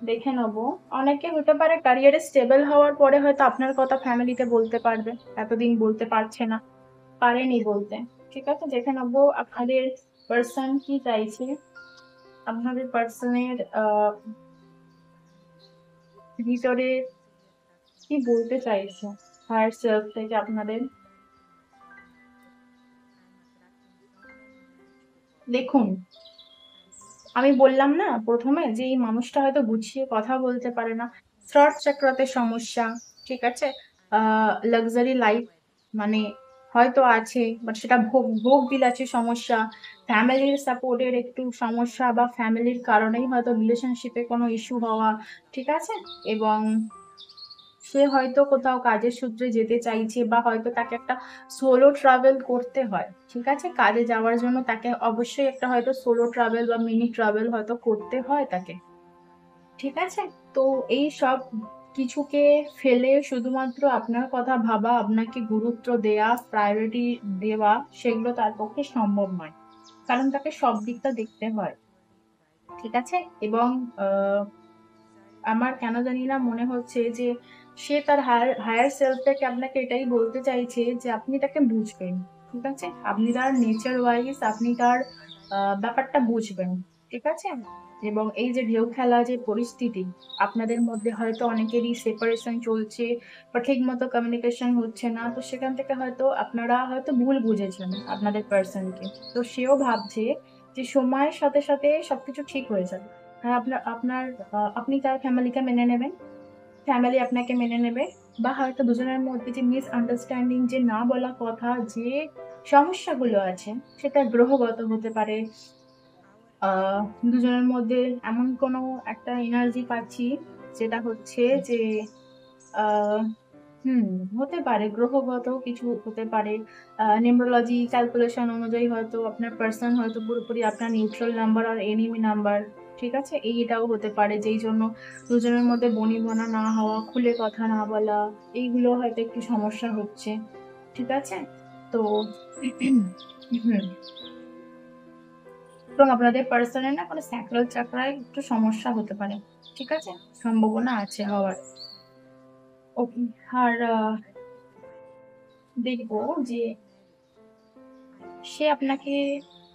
দেখে নেবো, অনেকে হতে পারে ক্যারিয়ারে স্টেবল হওয়ার পরে হয়তো আপনার কথা ফ্যামিলিতে বলতে পারবে, এতদিন বলতে পারছে না, পারেনি বলতে, ঠিক আছে। দেখে নেবো আপনাদের পার্সন কি চাইছে, আপনাদের পার্সনের ভিতরে কি বলতে চাইছে হায়ার সেলফ থেকে আপনাদের। দেখুন, আমি বললাম না প্রথমে যে এই মানুষটা হয়তো গুছিয়ে কথা বলতে পারে না, থ্রট চক্রাতে সমস্যা, ঠিক আছে, লাক্সারি লাইফ মানে হয়তো আছে, বাট সেটা ভোগ ভোগ বিলাসী সমস্যা, ফ্যামিলির সাপোর্টের একটু সমস্যা, বা ফ্যামিলির কারণেই হয়তো রিলেশনশিপে কোনো ইস্যু হওয়া, ঠিক আছে। এবং সে হয়তো কোথাও কাজের সূত্রে যেতে চাইছে, বা হয়তো তাকে একটা সোলো ট্রাভেল করতে হয়, ঠিক আছে, কাজে যাওয়ার জন্য তাকে অবশ্যই একটা হয়তো সোলো ট্রাভেল বা মিনি ট্রাভেল হয়তো করতে হয় তাকে, ঠিক আছে। তো এই সব কিছুকে ফেলে শুধুমাত্র আপনার কথা ভাবা, আপনাকে গুরুত্ব দেয়া, প্রায়োরিটি দেওয়া, সেগুলো তার পক্ষে সম্ভব নয়, কারণ তাকে সব দিকটা দেখতে হয়, ঠিক আছে। এবং আহ আমার কেন জানি না মনে হচ্ছে যে সে তার হায়ার সেলফটাকে আপনাকে এটাই বলতে চাইছে যে আপনি তাকে বুঝবেন, ঠিক আছে, আপনি তার নেচার ওয়াইজ আপনি তার ব্যাপারটা বুঝবেন, ঠিক আছে। এবং এই যে ঢেউ খেলা যে পরিস্থিতি, আপনাদের মধ্যে হয়তো অনেকেরই সেপারেশন চলছে বা ঠিক মতো কমিউনিকেশন হচ্ছে না, তো সেখান থেকে হয়তো আপনারা হয়তো ভুল বুঝেছেন আপনাদের পার্সনকে, তো সেও ভাবছে যে সময়ের সাথে সাথে সবকিছু ঠিক হয়ে যাবে। হ্যাঁ, আপনার আপনার আপনি তার ফ্যামিলিকে মেনে নেবেন, ফ্যামিলি আপনাকে মেনে নেবে, বা হয়তো দুজনের মধ্যে যে মিস আন্ডারস্ট্যান্ডিং, যে না বলা কথা, যে সমস্যাগুলো আছে সেটা গ্রহগত হতে পারে। দুজনের মধ্যে এমন কোনো একটা এনার্জি পাচ্ছি যেটা হচ্ছে যে আহ হতে পারে গ্রহগত কিছু হতে পারে। নিউমেরোলজি ক্যালকুলেশন অনুযায়ী হয়তো আপনার পার্সন হয়তো পুরোপুরি আপনার নিউট্রাল নাম্বার আর এনিমি নাম্বার, ঠিক আছে? এইটাও হতে পারে যেই জন্য দুজনের মধ্যে বনিবনা না হওয়া, খুলে কথা না বলা, এইগুলো হয়তো একটু সমস্যা হচ্ছে, ঠিক আছে? তো হুম এবং আপনাদের পার্সনের না কোনো স্যাক্রাল চাকরায় একটু সমস্যা হতে পারে, ঠিক আছে? সম্ভাবনা আছে হওয়ার। ওকে। আর দেখবো যে সে আপনাকে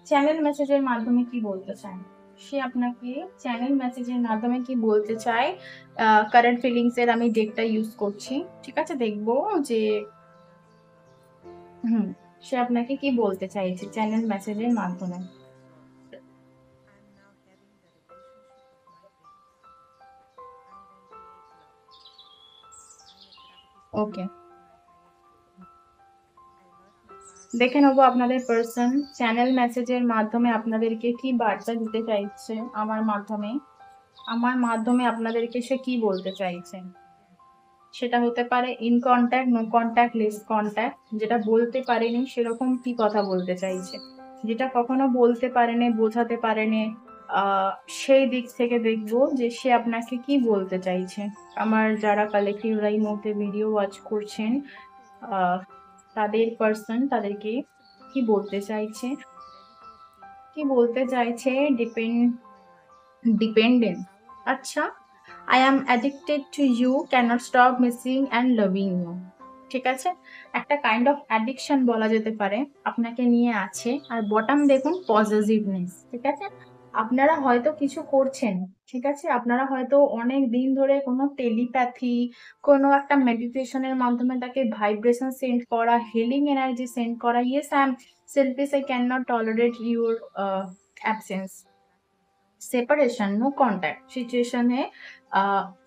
চ্যানেল মেসেজের মাধ্যমে কি বলতে চায়। সে আপনাকে চ্যানেল মেসেজের মাধ্যমে কি বলতে চায়। কারেন্ট ফিলিংস এর আমি ডেকটা ইউজ করছি, ঠিক আছে? দেখবো যে হুম সে আপনাকে কি বলতে চাইছে চ্যানেল মেসেজের মাধ্যমে। ওকে, দেখে নেবো আপনাদের পার্সন চ্যানেল মেসেজের মাধ্যমে আপনাদেরকে কি বার্তা দিতে চাইছে। আমার মাধ্যমে আপনাদেরকে সে কি বলতে চাইছে। সেটা হতে পারে in contact, no contact, less contact. যেটা বলতে পারেনি সেরকম কি কথা বলতে চাইছে, যেটা কখনো বলতে পারেনি, বোঝাতে পারেনি, আহ সেই দিক থেকে দেখবো যে সে আপনাকে কি বলতে চাইছে। আমার যারা কালেক্টিভরা এই মুহূর্তে ভিডিও ওয়াচ করছেন, আহ তাদের পার্সন তাদেরকে কি বলতে চাইছে, ডিপেন্ডেন্ট। আচ্ছা, I am addicted to you, can't stop missing and loving you. ঠিক আছে, একটা কাইন্ড অফ অ্যাডিকশন বলা যেতে পারে আপনাকে নিয়ে আছে। আর বটম দেখুন পজিটিভনেস, ঠিক আছে? আপনারা হয়তো কিছু করছেন, ঠিক আছে? আপনারা হয়তো অনেক দিন ধরে কোনো টেলিপ্যাথি, কোনো একটা মেডিটেশনের মাধ্যমে তাকে ভাইব্রেশন সেন্ড করা, হিলিং এনার্জি সেন্ড করা, yes I am selfish, I cannot tolerate your absence, separation, no contact সিচুয়েশনে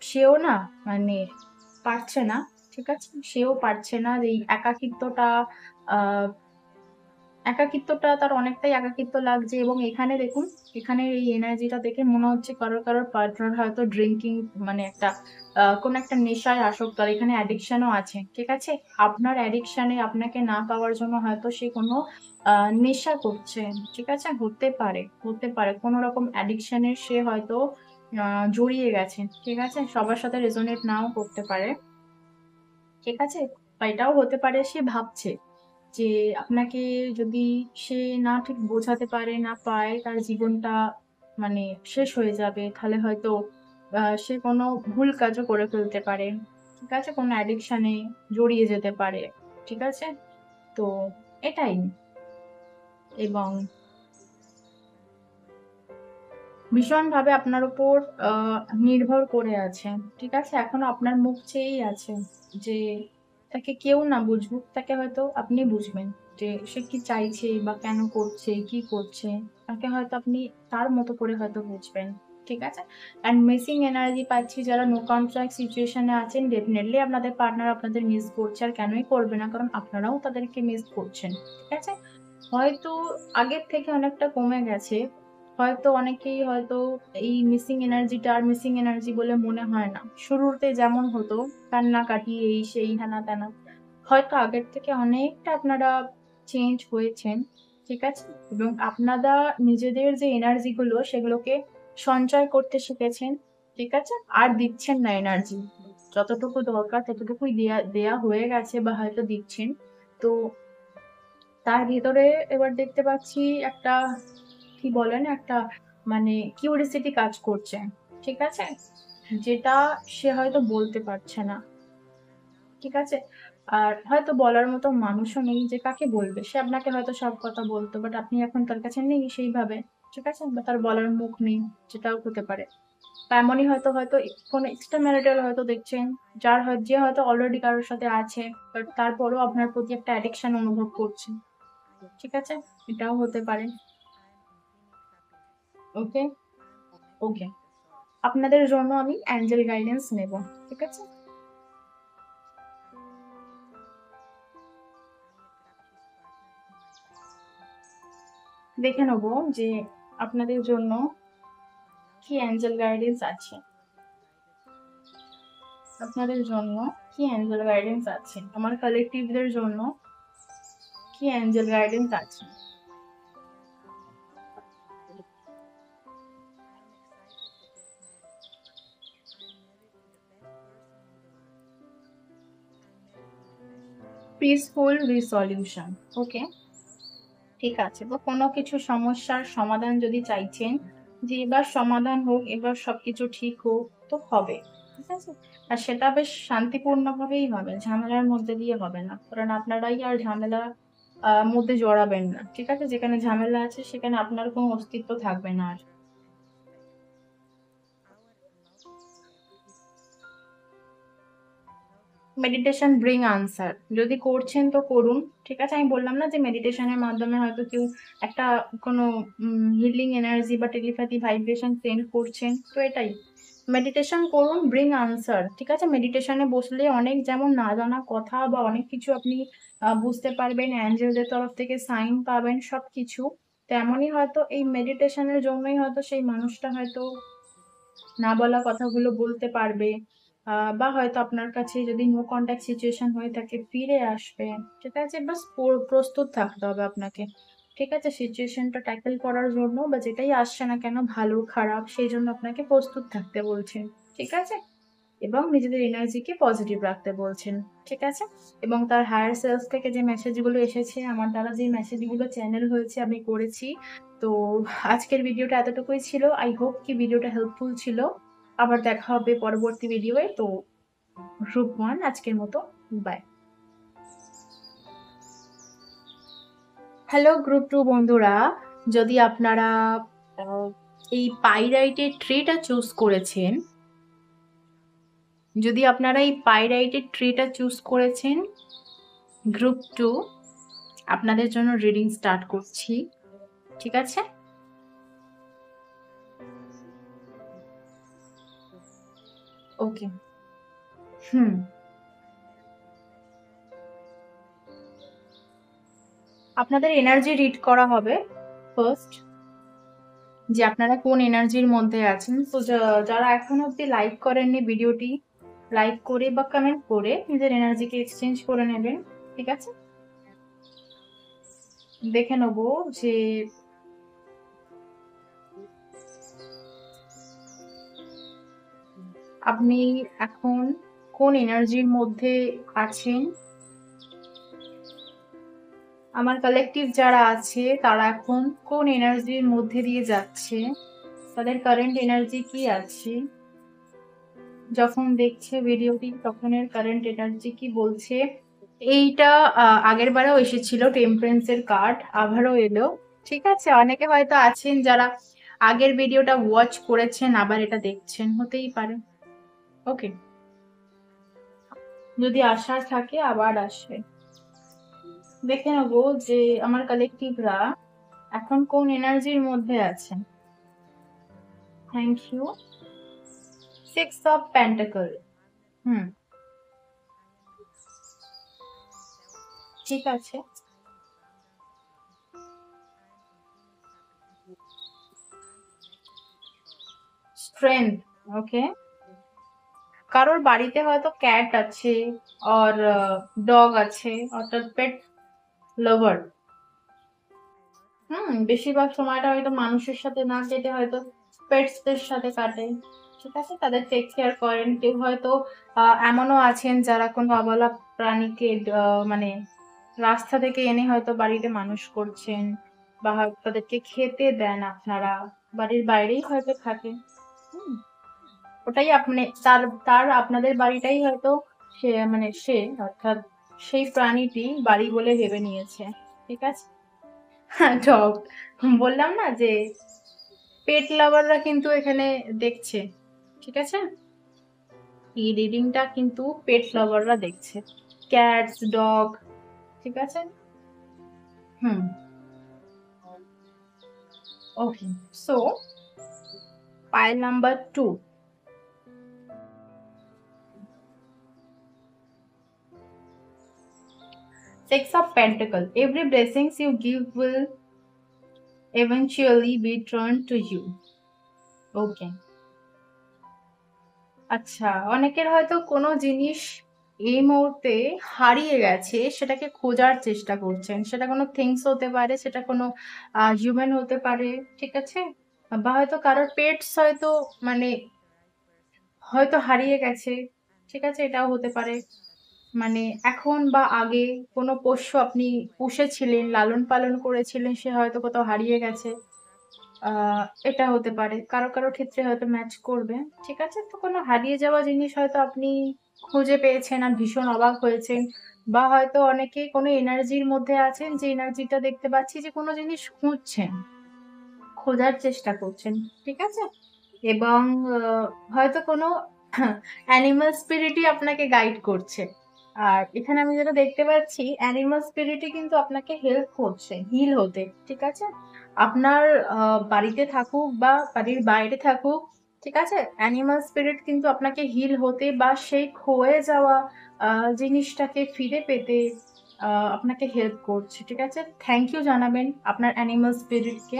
সেও না মানে পারছে না, ঠিক আছে? সেও পারছে না এই আহ একাকিত্বটা তার অনেকটাই একাকিত্ব লাগছে। এবং এখানে দেখুন, এখানে এই এনার্জিটা দেখে মনে হচ্ছে কারোর কারোর পার্টনার হয়তো ড্রিঙ্কিং, মানে একটা কোন একটা নেশায় আসক্ত, আর এখানে অ্যাডিকশনও আছে, ঠিক আছে? আপনার অ্যাডিকশনে আপনাকে না পাওয়ার জন্য হয়তো সে কোনো নেশা করছে, ঠিক আছে? হতে পারে কোনো রকম অ্যাডিকশনের সে হয়তো জড়িয়ে গেছে, ঠিক আছে? সবার সাথে রেজোনেট নাও করতে পারে, ঠিক আছে? বা এটাও হতে পারে সে ভাবছে যে আপনাকে যদি সে না ঠিক বোঝাতে পারে, না পায়, তার জীবনটা মানে শেষ হয়ে যাবে, তাহলে হয়তো সে কোনো ভুল কাজও করে ফেলতে পারে, ঠিক আছে? কোনো অ্যাডিকশনে জড়িয়ে যেতে পারে, ঠিক আছে? তো এটাই। এবং ভীষণভাবে আপনার উপর নির্ভর করে আছে, ঠিক আছে? এখনো আপনার মুখ চেয়েই আছে যে তাকে কেউ না বুঝুক, তাকে হয়তো আপনি বুঝবেন যে সে কি চাইছে বা কেন করছে, কি করছে। তাকে হয়তো আপনি তার মতো করে হয়তো বুঝবেন, ঠিক আছে? অ্যান্ড মিসিং এনার্জি পাচ্ছি যারা নো কন্ট্রাক্ট সিচুয়েশনে আছেন, ডেফিনেটলি আপনাদের পার্টনার আপনাদের মিস করছে। আর কেনই করবে না, কারণ আপনারাও তাদেরকে মিস করছেন, ঠিক আছে? হয়তো আগের থেকে অনেকটা কমে গেছে, হয়তো অনেকেই হয়তো এই মিসিং এনার্জিটা আর মিসিং এনার্জি বলে মনে হয় না। শুরুতে যেমন হতো কান্নাকাটি, এই সেই হেনা তেনা, হয়তো আগের থেকে অনেকটা আপনারা চেঞ্জ হয়েছেন, ঠিক আছে? এবং আপনারা নিজেদের যে এনার্জি গুলো সেগুলোকে সঞ্চয় করতে শিখেছেন, ঠিক আছে? আর দিচ্ছেন না এনার্জি, যতটুকু দরকার ততটুকুই দেয়া দেয়া হয়ে গেছে বা হয়তো দিচ্ছেন। তো তার ভিতরে এবার দেখতে পাচ্ছি একটা, কি বলেন, একটা মানে কিউরিসিটি কাজ করছে, ঠিক আছে? যেটা সে হয়তো বলতে পারছে না, ঠিক আছে? আর হয়তো বলার মতো মানুষও নেই, যে কাকে বলবে। সে আপনাকে হয়তো সব কথা বলতো, বাট আপনি এখন তার কাছে নেই সেইভাবে, ঠিক আছে? বা তার বলার মুখ নেই, যেটাও হতে পারে। বা এমনই হয়তো হয়তো কোনো এক্সট্রা ম্যারিটাল হয়তো দেখছেন, যে হয়তো অলরেডি কারোর সাথে আছে, বাট তারপরেও আপনার প্রতি একটা অ্যাডিকশন অনুভব করছে, ঠিক আছে? এটাও হতে পারে। ওকে, ওকে, আপনাদের জন্য আমি অ্যাঞ্জেল গাইডেন্স নেব, ঠিক আছে? দেখে নেব যে আপনাদের জন্য কি অ্যাঞ্জেল গাইডেন্স আছে, আপনাদের জন্য কি অ্যাঞ্জেল গাইডেন্স আছে, আমার কালেকটিভদের জন্য কি অ্যাঞ্জেল গাইডেন্স আছে। পিসফুল রিসলিউশন, ওকে, ঠিক আছে। তো কোনো কিছু সমস্যার সমাধান যদি চাইছেন যে এবার সমাধান হোক, এবার সবকিছু ঠিক হোক, তো হবে, ঠিক আছে। আর সেটা বেশ শান্তিপূর্ণভাবেই হবে, ঝামেলার মধ্যে দিয়ে হবে না, কারণ আপনারাই আর ঝামেলা মধ্যে জড়াবেন না, ঠিক আছে। যেখানে ঝামেলা আছে সেখানে আপনার কোনো অস্তিত্ব থাকবে না আর। মেডিটেশন ব্রিং আনসার, যদি করছেন তো করুন, ঠিক আছে। আমি বললাম না যে মেডিটেশনের মাধ্যমে হয়তো কেউ একটা কোনো হিলিং এনার্জি বা টেলিপ্যাথি ভাইব্রেশন সেন্ড করছেন, তো এটাই মেডিটেশন করুন, ব্রিং আনসার, ঠিক আছে। মেডিটেশনে বসলে অনেক যেমন না জানা কথা বা অনেক কিছু আপনি বুঝতে পারবেন, অ্যাঞ্জেলদের তরফ থেকে সাইন পাবেন, সবকিছু তেমনই হয়তো এই মেডিটেশনের জন্যই হয়তো সেই মানুষটা হয়তো না বলা কথাগুলো বলতে পারবে, বা হয়তো আপনার কাছে যদি নো কন্ট্যাক্ট সিচুয়েশন হয়ে থাকে ফিরে আসবে, ঠিক আছে। বাস প্রস্তুত থাকতে হবে আপনাকে, ঠিক আছে, সিচুয়েশনটা ট্যাকেল করার জন্য, বা যেটাই আসছে না কেন ভালো খারাপ সেই জন্য আপনাকে প্রস্তুত থাকতে বলছেন, ঠিক আছে। এবং নিজেদের এনার্জিকে পজিটিভ রাখতে বলছেন, ঠিক আছে। এবং তার হায়ার সেলস থেকে যে মেসেজগুলো এসেছে, আমার দ্বারা যে মেসেজগুলো চ্যানেল হয়েছে আমি করেছি। তো আজকের ভিডিওটা এতটুকুই ছিল, আই হোপ কি ভিডিওটা হেল্পফুল ছিল। আবার দেখা হবে পরবর্তী ভিডিওয়ে। তো গ্রুপ 1 আজকের মতো বাই। হ্যালো গ্রুপ 2 বন্ধুরা, যদি আপনারা আহ, এই পাইরাইটের ট্রিটা চুজ করেছেন, যদি আপনারা এই পাইরাইটের ট্রিটা চুজ করেছেন, গ্রুপ 2 আপনাদের জন্য রিডিং স্টার্ট করছি, ঠিক আছে। ওকে, হুম, আপনাদের এনার্জি রিড করা হবে ফার্স্ট, যে আপনারা কোন এনার্জির মধ্যে আছেন। তো যারা এখন অব্দি লাইক করেননি ভিডিওটি, লাইক করে বা কমেন্ট করে নিজের এনার্জিকে এক্সচেঞ্জ করে নেবেন, ঠিক আছে। দেখে নেব যে আপনি এখন কোন এনার্জির মধ্যে আছেন। আমার কালেকটিভ যারা আছে তারা এখন কোন এনার্জির মধ্যে দিয়ে যাচ্ছে, তাদের কারেন্ট এনার্জি কি আছে, যখন দেখছে ভিডিওটি তখন এর কারেন্ট এনার্জি কি বলছে। এইটা আগের বারেও এসেছিল টেম্পারেন্সের কার্ড, আবারও এলো, ঠিক আছে। অনেকে হয়তো আছেন যারা আগের ভিডিওটা ওয়াচ করেছেন আবার এটা দেখছেন, হতেই পারে, ওকে। যদি আশা থাকে আবার আসবে। দেখে নেবো যে আমার কালেকটিভরা এখন কোন এনার্জির মধ্যে আছেন। Thank you. 6 অফ পেন্টাকল, হুম, ঠিক আছে। Strength, okay. কারোর বাড়িতে হয়তো ক্যাট আছে আর ডগ আছে, অর্থাৎ পেট লাভার। বেশিরভাগ সময়টা হয়তো মানুষের সাথে না কেটে হয়তো পেটসদের সাথে কাটে, ঠিক আছে। তাদের টেক কেয়ার করেন। কেউ হয়তো এমনও আছেন যারা কোনো অবলা প্রাণীকে মানে রাস্তা থেকে এনে হয়তো বাড়িতে মানুষ করছেন, বা হয়তো তাদেরকে খেতে দেন আপনারা, বাড়ির বাইরেই হয়তো থাকে। হুম, ওটাই আপনি তার তার আপনাদের বাড়িটাই হয়তো সে অর্থাৎ সেই প্রাণীটি বাড়ি বলে ভেবে নিয়েছে, ঠিক আছে। হ্যাঁ, ডগ, বললাম না যে পেট লাভাররা কিন্তু এখানে দেখছে, ঠিক আছে। এই রিডিংটা কিন্তু পেট লাভাররা দেখছে, ক্যাটস ডগ, ঠিক আছে। Hmm, okay. So pile number 2, 6 of Pentacle. Every blessings you give will eventually be turned to you. ওকে। আচ্ছা, অনেকের হয়তো কোনো জিনিস এই মুহূর্তে হারিয়ে গেছে, সেটাকে খোঁজার চেষ্টা করছেন। সেটা কোনো থিংস হতে পারে, সেটা কোনো হিউম্যান হতে পারে, ঠিক আছে? বা হয়তো কারোর পেটস হয়তো মানে হয়তো হারিয়ে গেছে, ঠিক আছে? এটাও হতে পারে। মানে এখন বা আগে কোনো পোষ্য আপনি পুষেছিলেন, লালন-পালন করেছিলেন, সে হয়তো কোথাও হারিয়ে গেছে। আ এটা হতে পারে। কারো ক্ষেত্রে হয়তো ম্যাচ করবে। ঠিক আছে? তো কোনো হারিয়ে যাওয়া জিনিস হয়তো আপনি খুঁজে পেয়েছেন আর ভীষণ অবাক হয়েছেন। বা হয়তো অনেকেই কোনো এনার্জির মধ্যে আছেন, যে এনার্জিটা দেখতে পাচ্ছি যে কোনো জিনিস খুঁজছেন, খোঁজার চেষ্টা করছেন। ঠিক আছে? এবং আ হয়তো কোনো অ্যানিমাল স্পিরিটই আপনাকে গাইড করছে। আর এখানে আমি যেটা দেখতে পাচ্ছি, অ্যানিমাল স্পিরিটই কিন্তু আপনাকে হেল্প করছে হিল হতে। ঠিক আছে? আপনার আ বাড়িতে থাকুক বা বাড়ির বাইরে থাকুক, ঠিক আছে? অ্যানিমাল স্পিরিট কিন্তু আপনাকে হিল হতে বা সেই ক্ষয়ে যাওয়া আ জিনিসটাকে ফিরে পেতে আপনাকে হেল্প করছে। ঠিক আছে? থ্যাংক ইউ জানাবেন আপনার অ্যানিমাল স্পিরিটকে।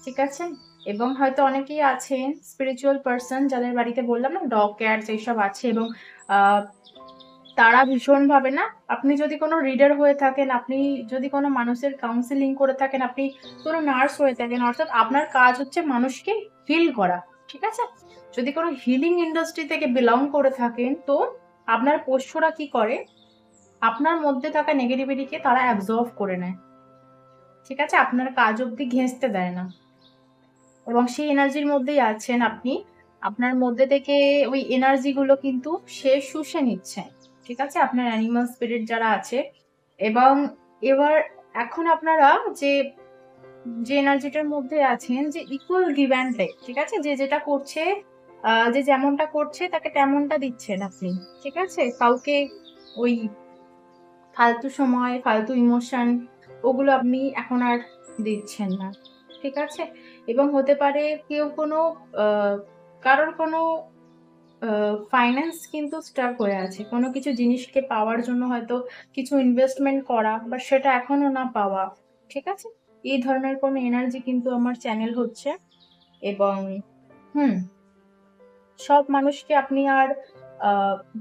ঠিক আছে? এবং হয়তো অনেকেই আছেন স্পিরিচুয়াল পারসন, যাদের বাড়িতে বললাম না ডগ ক্যাটস এইসব আছে, এবং আ তারা ভীষণভাবে না, আপনি যদি কোনো রিডার হয়ে থাকেন, আপনি যদি কোনো মানুষের কাউন্সেলিং করে থাকেন, আপনি কোনো নার্স হয়ে থাকেন, অর্থাৎ আপনার কাজ হচ্ছে মানুষকে হিল করা। ঠিক আছে? যদি কোনো হিলিং ইন্ডাস্ট্রি থেকে বিলং করে থাকেন, তো আপনার পোষ্যরা কি করে? আপনার মধ্যে থাকা নেগেটিভিটিকে তারা অ্যাবজর্ব করে নেয়। ঠিক আছে? আপনার কাজ অব্দি ঘেঁষতে দেয় না। এবং সেই এনার্জির মধ্যেই আছেন আপনি। আপনার মধ্যে থেকে ওই এনার্জি গুলো কিন্তু সে শুষে নিচ্ছে। ঠিক আছে? আপনার অ্যানিমাল স্পিরিট যারা আছে, এবং এবার এখন আপনারা যে, যে এনার্জিটার মধ্যে আছেন, যে ইকুয়াল গিভ অ্যান্ড টেক, ঠিক আছে? যে যেটা করছে, যে যেমনটা করছে তাকে তেমনটা দিচ্ছেন আপনি। ঠিক আছে? কাউকে ওই ফালতু সময়, ফালতু ইমোশন ওগুলো আপনি এখন আর দিচ্ছেন না। ঠিক আছে? এবং হতে পারে কেউ কোনো আ কারোর কোনো ফাইন্যান্স কিন্তু স্টাক হয়ে আছে। কোনো কিছু জিনিসকে পাওয়ার জন্য হয়তো কিছু ইনভেস্টমেন্ট করা বা সেটা এখনো না পাওয়া। ঠিক আছে? এই ধরনের কোনো এনার্জি কিন্তু আমার চ্যানেল হচ্ছে। এবং হুম, সব মানুষকে আপনি আর আ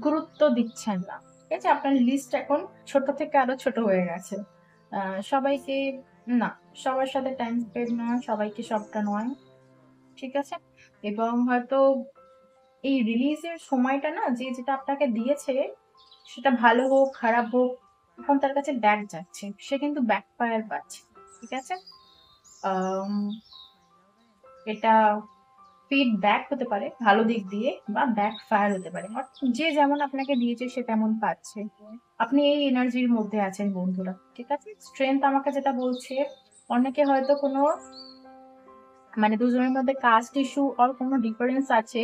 গুরুত্ব দিচ্ছেন না। ঠিক আছে? আপনার লিস্ট এখন ছোট থেকে আরো ছোট হয়ে গেছে। আ সবাইকে না, সবার সাথে টাইম স্পেন্ড নয়, সবাইকে সবটা নয়। ঠিক আছে? এবং হয়তো এই রিলিজের সময়টা না, যে যেটা আপনাকে দিয়েছে, সেটা ভালো হোক, খারাপ হোক, এখন তার কাছে ব্যাক যাচ্ছে। সে কিন্তু ব্যাকফায়ার পাচ্ছে। ঠিক আছে? আম এটা ফিডব্যাক হতে পারে ভালো দিক দিয়ে, বা ব্যাকফায়ার হতে পারে। যে যেমন আপনাকে দিয়েছে সে তেমন পাচ্ছে। আপনি এই এনার্জির মধ্যে আছেন বন্ধুরা। ঠিক আছে? স্ট্রেংথ আমাকে যেটা বলছে, অনেকে হয়তো কোনো মানে দুজনের মধ্যে কাস্ট ইস্যু আর কোনো ডিফারেন্স আছে,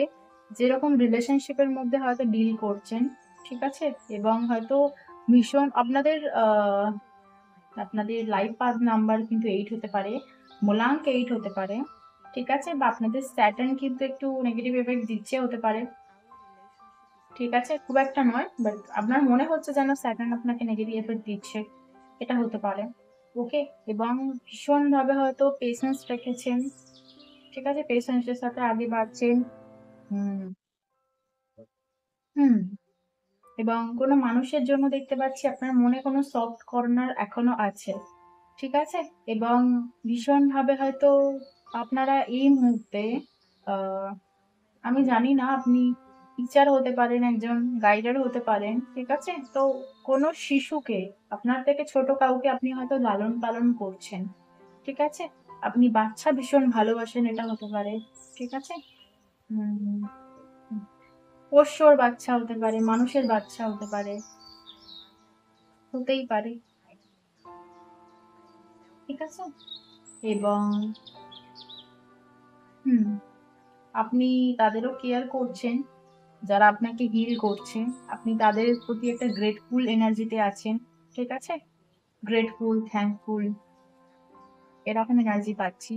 যেরকম রিলেশনশিপের মধ্যে হয়তো ডিল করছেন। ঠিক আছে? এবং হয়তো ভীষণ আপনাদের লাইফ পাথ নাম্বার কিন্তু 8 হতে পারে, মূলাঙ্ক 8 হতে পারে। ঠিক আছে? বা আপনাদের স্যাটার্ন কিন্তু একটু নেগেটিভ ইফেক্ট দিচ্ছে, হতে পারে। ঠিক আছে? খুব একটা নয়, বাট আপনার মনে হচ্ছে যেন স্যাটার্ন আপনাকে নেগেটিভ ইফেক্ট দিচ্ছে। এটা হতে পারে। ওকে? এবং ভীষণভাবে হয়তো পেশেন্স রেখেছেন। ঠিক আছে? পেশেন্স এর সাথে আগে বাড়ছেন। হুম, হুম। এবং কোনো মানুষের জন্য দেখতে পাচ্ছি আপনার মনে কোনো সফট কর্নার এখনো আছে। ঠিক আছে? এবং ভীষণভাবে হয়তো আপনারা এই মুহূর্তে আ আমি জানি না, আপনি টিচার হতে পারেন, একজন গাইডার হতে পারেন। ঠিক আছে? তো কোনো শিশুকে, আপনার থেকে ছোট কাউকে আপনি হয়তো লালন-পালন করছেন। ঠিক আছে? আপনি বাচ্চা ভীষণ ভালোবাসেন, এটা হতে পারে। ঠিক আছে? হুম, হুম। পোষ্যর বাচ্চা হতে পারে, মানুষের বাচ্চা হতে পারে, হতেই পারে। ঠিক আছে? এবং হুম, আপনি তাদেরও কেয়ার করছেন, যারা আপনাকে হিল করছে। আপনি তাদের প্রতি একটা গ্রেটফুল এনার্জিতে আছেন। ঠিক আছে? গ্রেটফুল, থ্যাঙ্কফুল এরকম এনার্জি পাচ্ছি।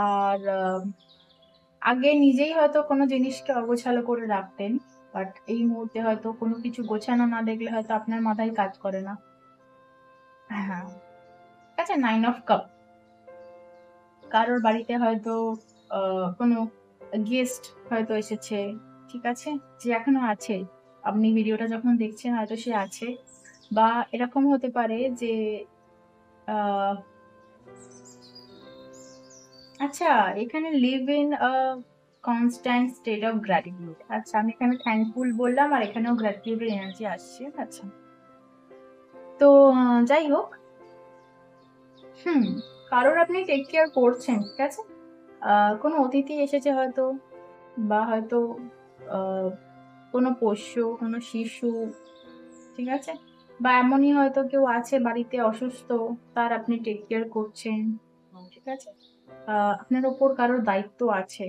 আর আগে নিজেই হয়তো কোনো জিনিসকে অগোছালো করে রাখতেন। বাট এই মুহূর্তে হয়তো কোনো কিছু গোছানো না দেখলে হয়তো আপনার মাথায় কাজ করে না। হ্যাঁ, ঠিক আছে? 9 অফ কাপ। কারোর বাড়িতে হয়তো কোনো গেস্ট হয়তো এসেছে, ঠিক আছে? যে এখনো আছে। আপনি ভিডিওটা যখন দেখছেন হয়তো সে আছে। বা এরকম হতে পারে যে আ আচ্ছা, এখানে live in a constant state of gratitude. আচ্ছা, আমি এখানে thankful বললাম আর এখানেও gratitude এর এনার্জি আসছে। আচ্ছা। তো যাই হোক, হুম, কারোর আপনি টেক কেয়ার করছেন, ঠিক আছে? কোনো অতিথি এসেছে হয়তো বা হয়তো আ কোনো পোষ্য, কোনো শিশু, ঠিক আছে? বা এমনই হয়তো কেউ আছে বাড়িতে অসুস্থ, তার আপনি টেক কেয়ার করছেন, ঠিক আছে? আপনার উপর কারোর দায়িত্ব আছে।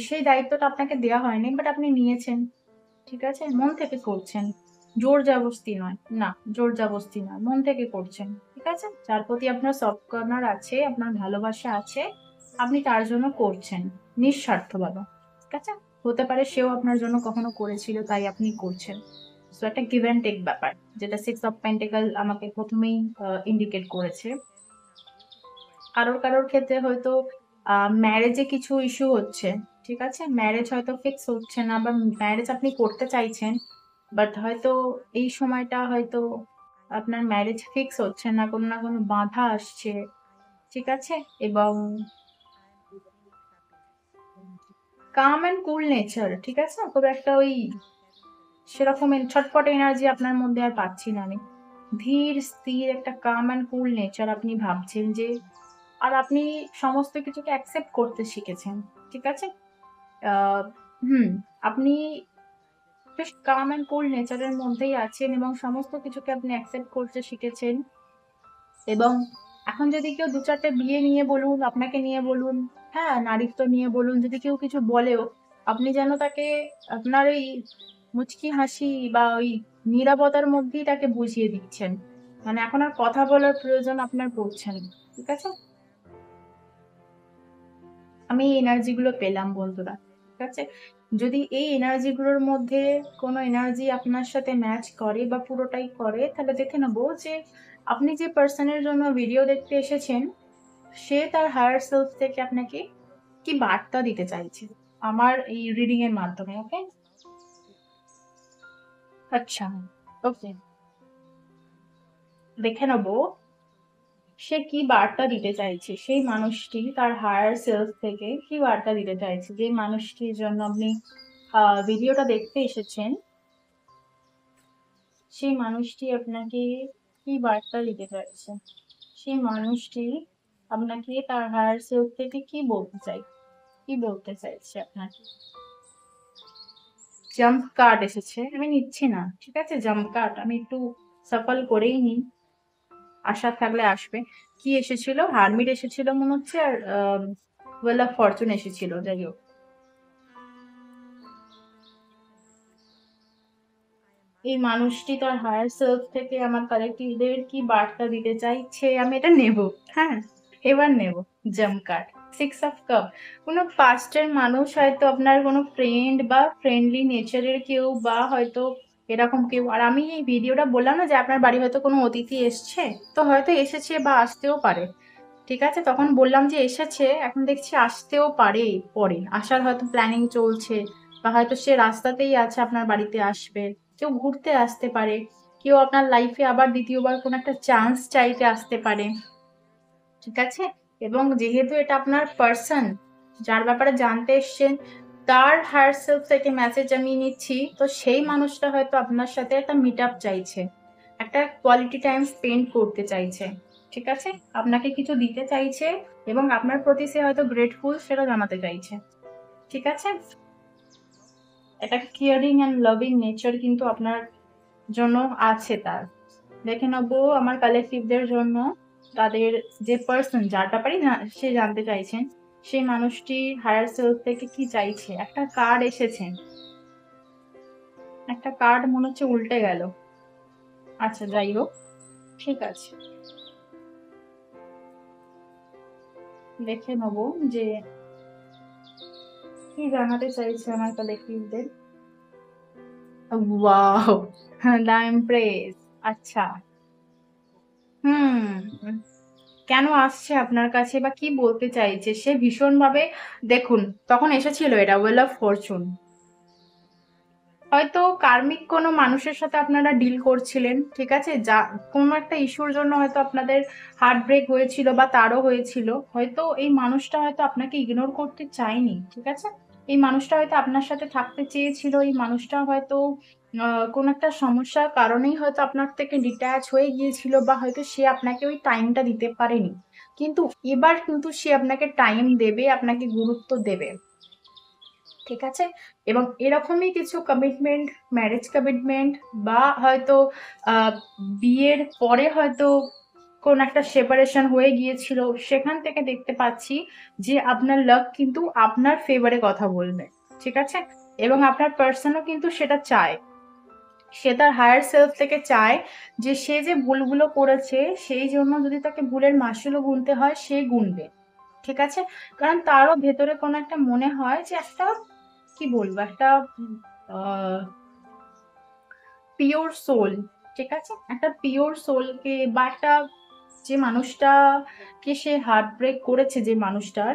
সেই দায়িত্বটা আপনাকে দেয়া হয়নি বাট আপনি নিয়েছেন। ঠিক আছে? মন থেকে করছেন। জোর-জবস্তি নয়। না, জোর-জবস্তি নয়। মন থেকে করছেন। ঠিক আছে? যার প্রতি আপনার সফট কর্নার আছে, আপনার ভালোবাসা আছে, আপনি তার জন্য করছেন। নিঃস্বার্থভাবে। ঠিক আছে? হতে পারে সেও আপনার জন্য কখনো করেছিল তাই আপনি করছেন। সো একটা গিভ অ্যান্ড টেক ব্যাপার। যেটা 6 অফ পেন্টাকেল আমাকে ১ম এই ইন্ডিকেট করেছে। কারোর ক্ষেত্রে হয়তো ম্যারেজে কিছু ইস্যু হচ্ছে। ঠিক আছে? ম্যারেজ হয়তো ফিক্স হচ্ছে না বা ম্যারেজ আপনি করতে চাইছেন। বাট হয়তো এই সময়টা হয়তো আপনার ম্যারেজ ফিক্স হচ্ছে না কোনো বাধা আসছে। ঠিক আছে? এবং calm and cool nature, ঠিক আছে? খুব একটা ওই সেরকম ছটপটে এনার্জি আপনার মধ্যে আর পাচ্ছি না আমি। ধীর স্থির একটা calm and cool nature আপনি ভাবছেন যে আর আপনি সমস্ত কিছুকে অ্যাকসেপ্ট করতে শিখেছেন। ঠিক আছে? আ হুম, আপনি বেশ calm and cool নেচার এর মধ্যেই আছেন এবং সমস্ত কিছুকে আপনি অ্যাকসেপ্ট করতে শিখেছেন এবং এখন যদি কেউ ২-৪ টে বিয়ে নিয়ে বলুন, আপনাকে নিয়ে বলুন, হ্যাঁ? নারীত্ব নিয়ে বলুন, যদি কেউ কিছু বলেও আপনি যেন তাকে আপনার ওই মুচকি হাসি বা ওই নীরবতার মধ্যেই তাকে বুঝিয়ে দিচ্ছেন। মানে এখন আর কথা বলার প্রয়োজন আপনার পড়ছে না। ঠিক আছে? আমি এই এনার্জি গুলো পেলাম বন্ধুরা। ঠিক আছে? যদি এই এনার্জি গুলোর মধ্যে কোনো এনার্জি আপনার সাথে ম্যাচ করে বা পুরোটাই করে তাহলে দেখে নেবো যে আপনি যে পারসন এর জন্য ভিডিও দেখতে এসেছেন, সে তার হায়ার সেলফ থেকে আপনাকে কি বার্তা দিতে চাইছে? আমার এই রিডিং এর মাধ্যমে, ওকে? আচ্ছা, ওকে। দেখে নেবো সে কি বার্তা দিতে চাইছে। সেই মানুষটি তার হায়ার সেলফ থেকে কি বার্তা দিতে চাইছে। যে মানুষটির জন্য আপনি ভিডিওটা দেখতে এসেছেন, সেই মানুষটি আপনাকে কি বার্তা দিতে চাইছে? সেই মানুষটি আপনাকে তার হায়ার সেলফ থেকে কি বলতে চায়? কি বলতে চাইছে আপনাকে? জাম্প কার্ড এসেছে। আমি নিচ্ছি না। ঠিক আছে? জাম্প কার্ড আমি একটু সাফল করেই নিই। আশা থাকলে আসবে। কি এসেছিল? হারমিট এসেছিল মনে হচ্ছে আর হুইল অফ ফরচুন এসেছিল। যাই হোক। এই মানুষটি তার হায়ার সেলফ থেকে আমার কালেক্টিভদের কি বার্তা দিতে চাইছে আমি এটা নেব। হ্যাঁ? এবার নেব জাম্প কার্ড। 6 of cup. কোন পাস্টের মানুষ হয়তো আপনার কোন ফ্রেন্ড বা ফ্রেন্ডলি নেচার এর কেউ বা হয়তো এরকম কেউ। আর আমি এই ভিডিওটা বললাম না যে আপনার বাড়ি হয়তো কোনো অতিথি এসছে। তো হয়তো এসেছে বা আসতেও পারে। ঠিক আছে? তখন বললাম যে এসেছে, এখন দেখছি আসতেও পারে পরে। আসার হয়তো প্ল্যানিং চলছে বা হয়তো সে রাস্তাতেই আছে আপনার বাড়িতে আসবে। কেউ ঘুরতে আসতে পারে। কেউ আপনার লাইফে আবার ২য় বার কোনো একটা চান্স চাইতে আসতে পারে। ঠিক আছে? এবং যেহেতু এটা আপনার পার্সন, যার ব্যাপারে জানতে এসছেন, তার হায়ার সেলফ থেকে মেসেজ আমি নিচ্ছি। তো সেই মানুষটা হয়তো আপনার সাথে একটা মিট আপ চাইছে। একটা কোয়ালিটি টাইম স্পেন্ড করতে চাইছে। ঠিক আছে? আপনাকে কিছু দিতে চাইছে এবং আপনার প্রতি সে হয়তো গ্রেটফুল সেটা জানাতে চাইছে। ঠিক আছে? একটা কেয়ারিং অ্যান্ড লাভিং নেচার কিন্তু আপনার জন্য আছে তার। দেখে নেবো আমার কালেক্টিভদের জন্য তাদের যে পার্সন যার ব্যাপারেই সে জানতে চাইছেন, সেই মানুষটি হায়ার সেলফ থেকে কি চাইছে? একটা কার্ড এসেছে। একটা কার্ড মনে হচ্ছে উল্টে গেল। আচ্ছা যাই হোক, ঠিক আছে। দেখে নেবো যে কি জানাতে চাইছে আমার কালেক্টিভদের। ওয়াও! The empress. আচ্ছা। হুম। কেন আসছে আপনার কাছে বা কি বলতে চাইছে সে ভীষণভাবে। দেখুন, তখন এসেছিল এটা ওয়েল অফ ফরচুন। হয়তো কার্মিক কোনো মানুষের সাথে আপনারা ডিল করছিলেন, ঠিক আছে, যা কোনো একটা ইস্যুর জন্য হয়তো আপনাদের হার্ট ব্রেক হয়েছিল বা তারও হয়েছিল। হয়তো এই মানুষটা হয়তো আপনাকে ইগনোর করতে চায়নি, ঠিক আছে। এই মানুষটা হয়তো আপনার সাথে থাকতে চেয়েছিল, এই মানুষটা হয়তো কোনো একটা সমস্যার কারণেই হয়তো আপনার থেকে ডিট্যাচ হয়ে গিয়েছিল, বা হয়তো সে আপনাকে ওই টাইমটা দিতে পারেনি। কিন্তু এবার কিন্তু সে আপনাকে টাইম দেবে, আপনাকে গুরুত্ব দেবে, ঠিক আছে। এবং এরকমই কিছু কমিটমেন্ট, ম্যারেজ কমিটমেন্ট, বা হয়তো আহ, বিয়ের পরে হয়তো কোন একটা সেপারেশন হয়ে গিয়েছিল, সেখান থেকে দেখতে পাচ্ছি যে আপনার লাক কিন্তু আপনার ফেভারে কথা বলবে, ঠিক আছে। এবং আপনার পার্সনও কিন্তু সেটা চায়, সে তার হায়ার সেলফ থেকে চায় যে সে যে ভুলগুলো করেছে সেই জন্য যদি তাকে ভুলের মাসুলও গুনতে হয় সে গুনবে, ঠিক আছে। কারণ তারও ভেতরে কোনো একটা মনে হয় যে একটা, কি বলবো, একটা পিওর সোল, ঠিক আছে, একটা পিওর সোলকে বা একটা, যে মানুষটাকে সে হার্ট ব্রেক করেছে, যে মানুষটার,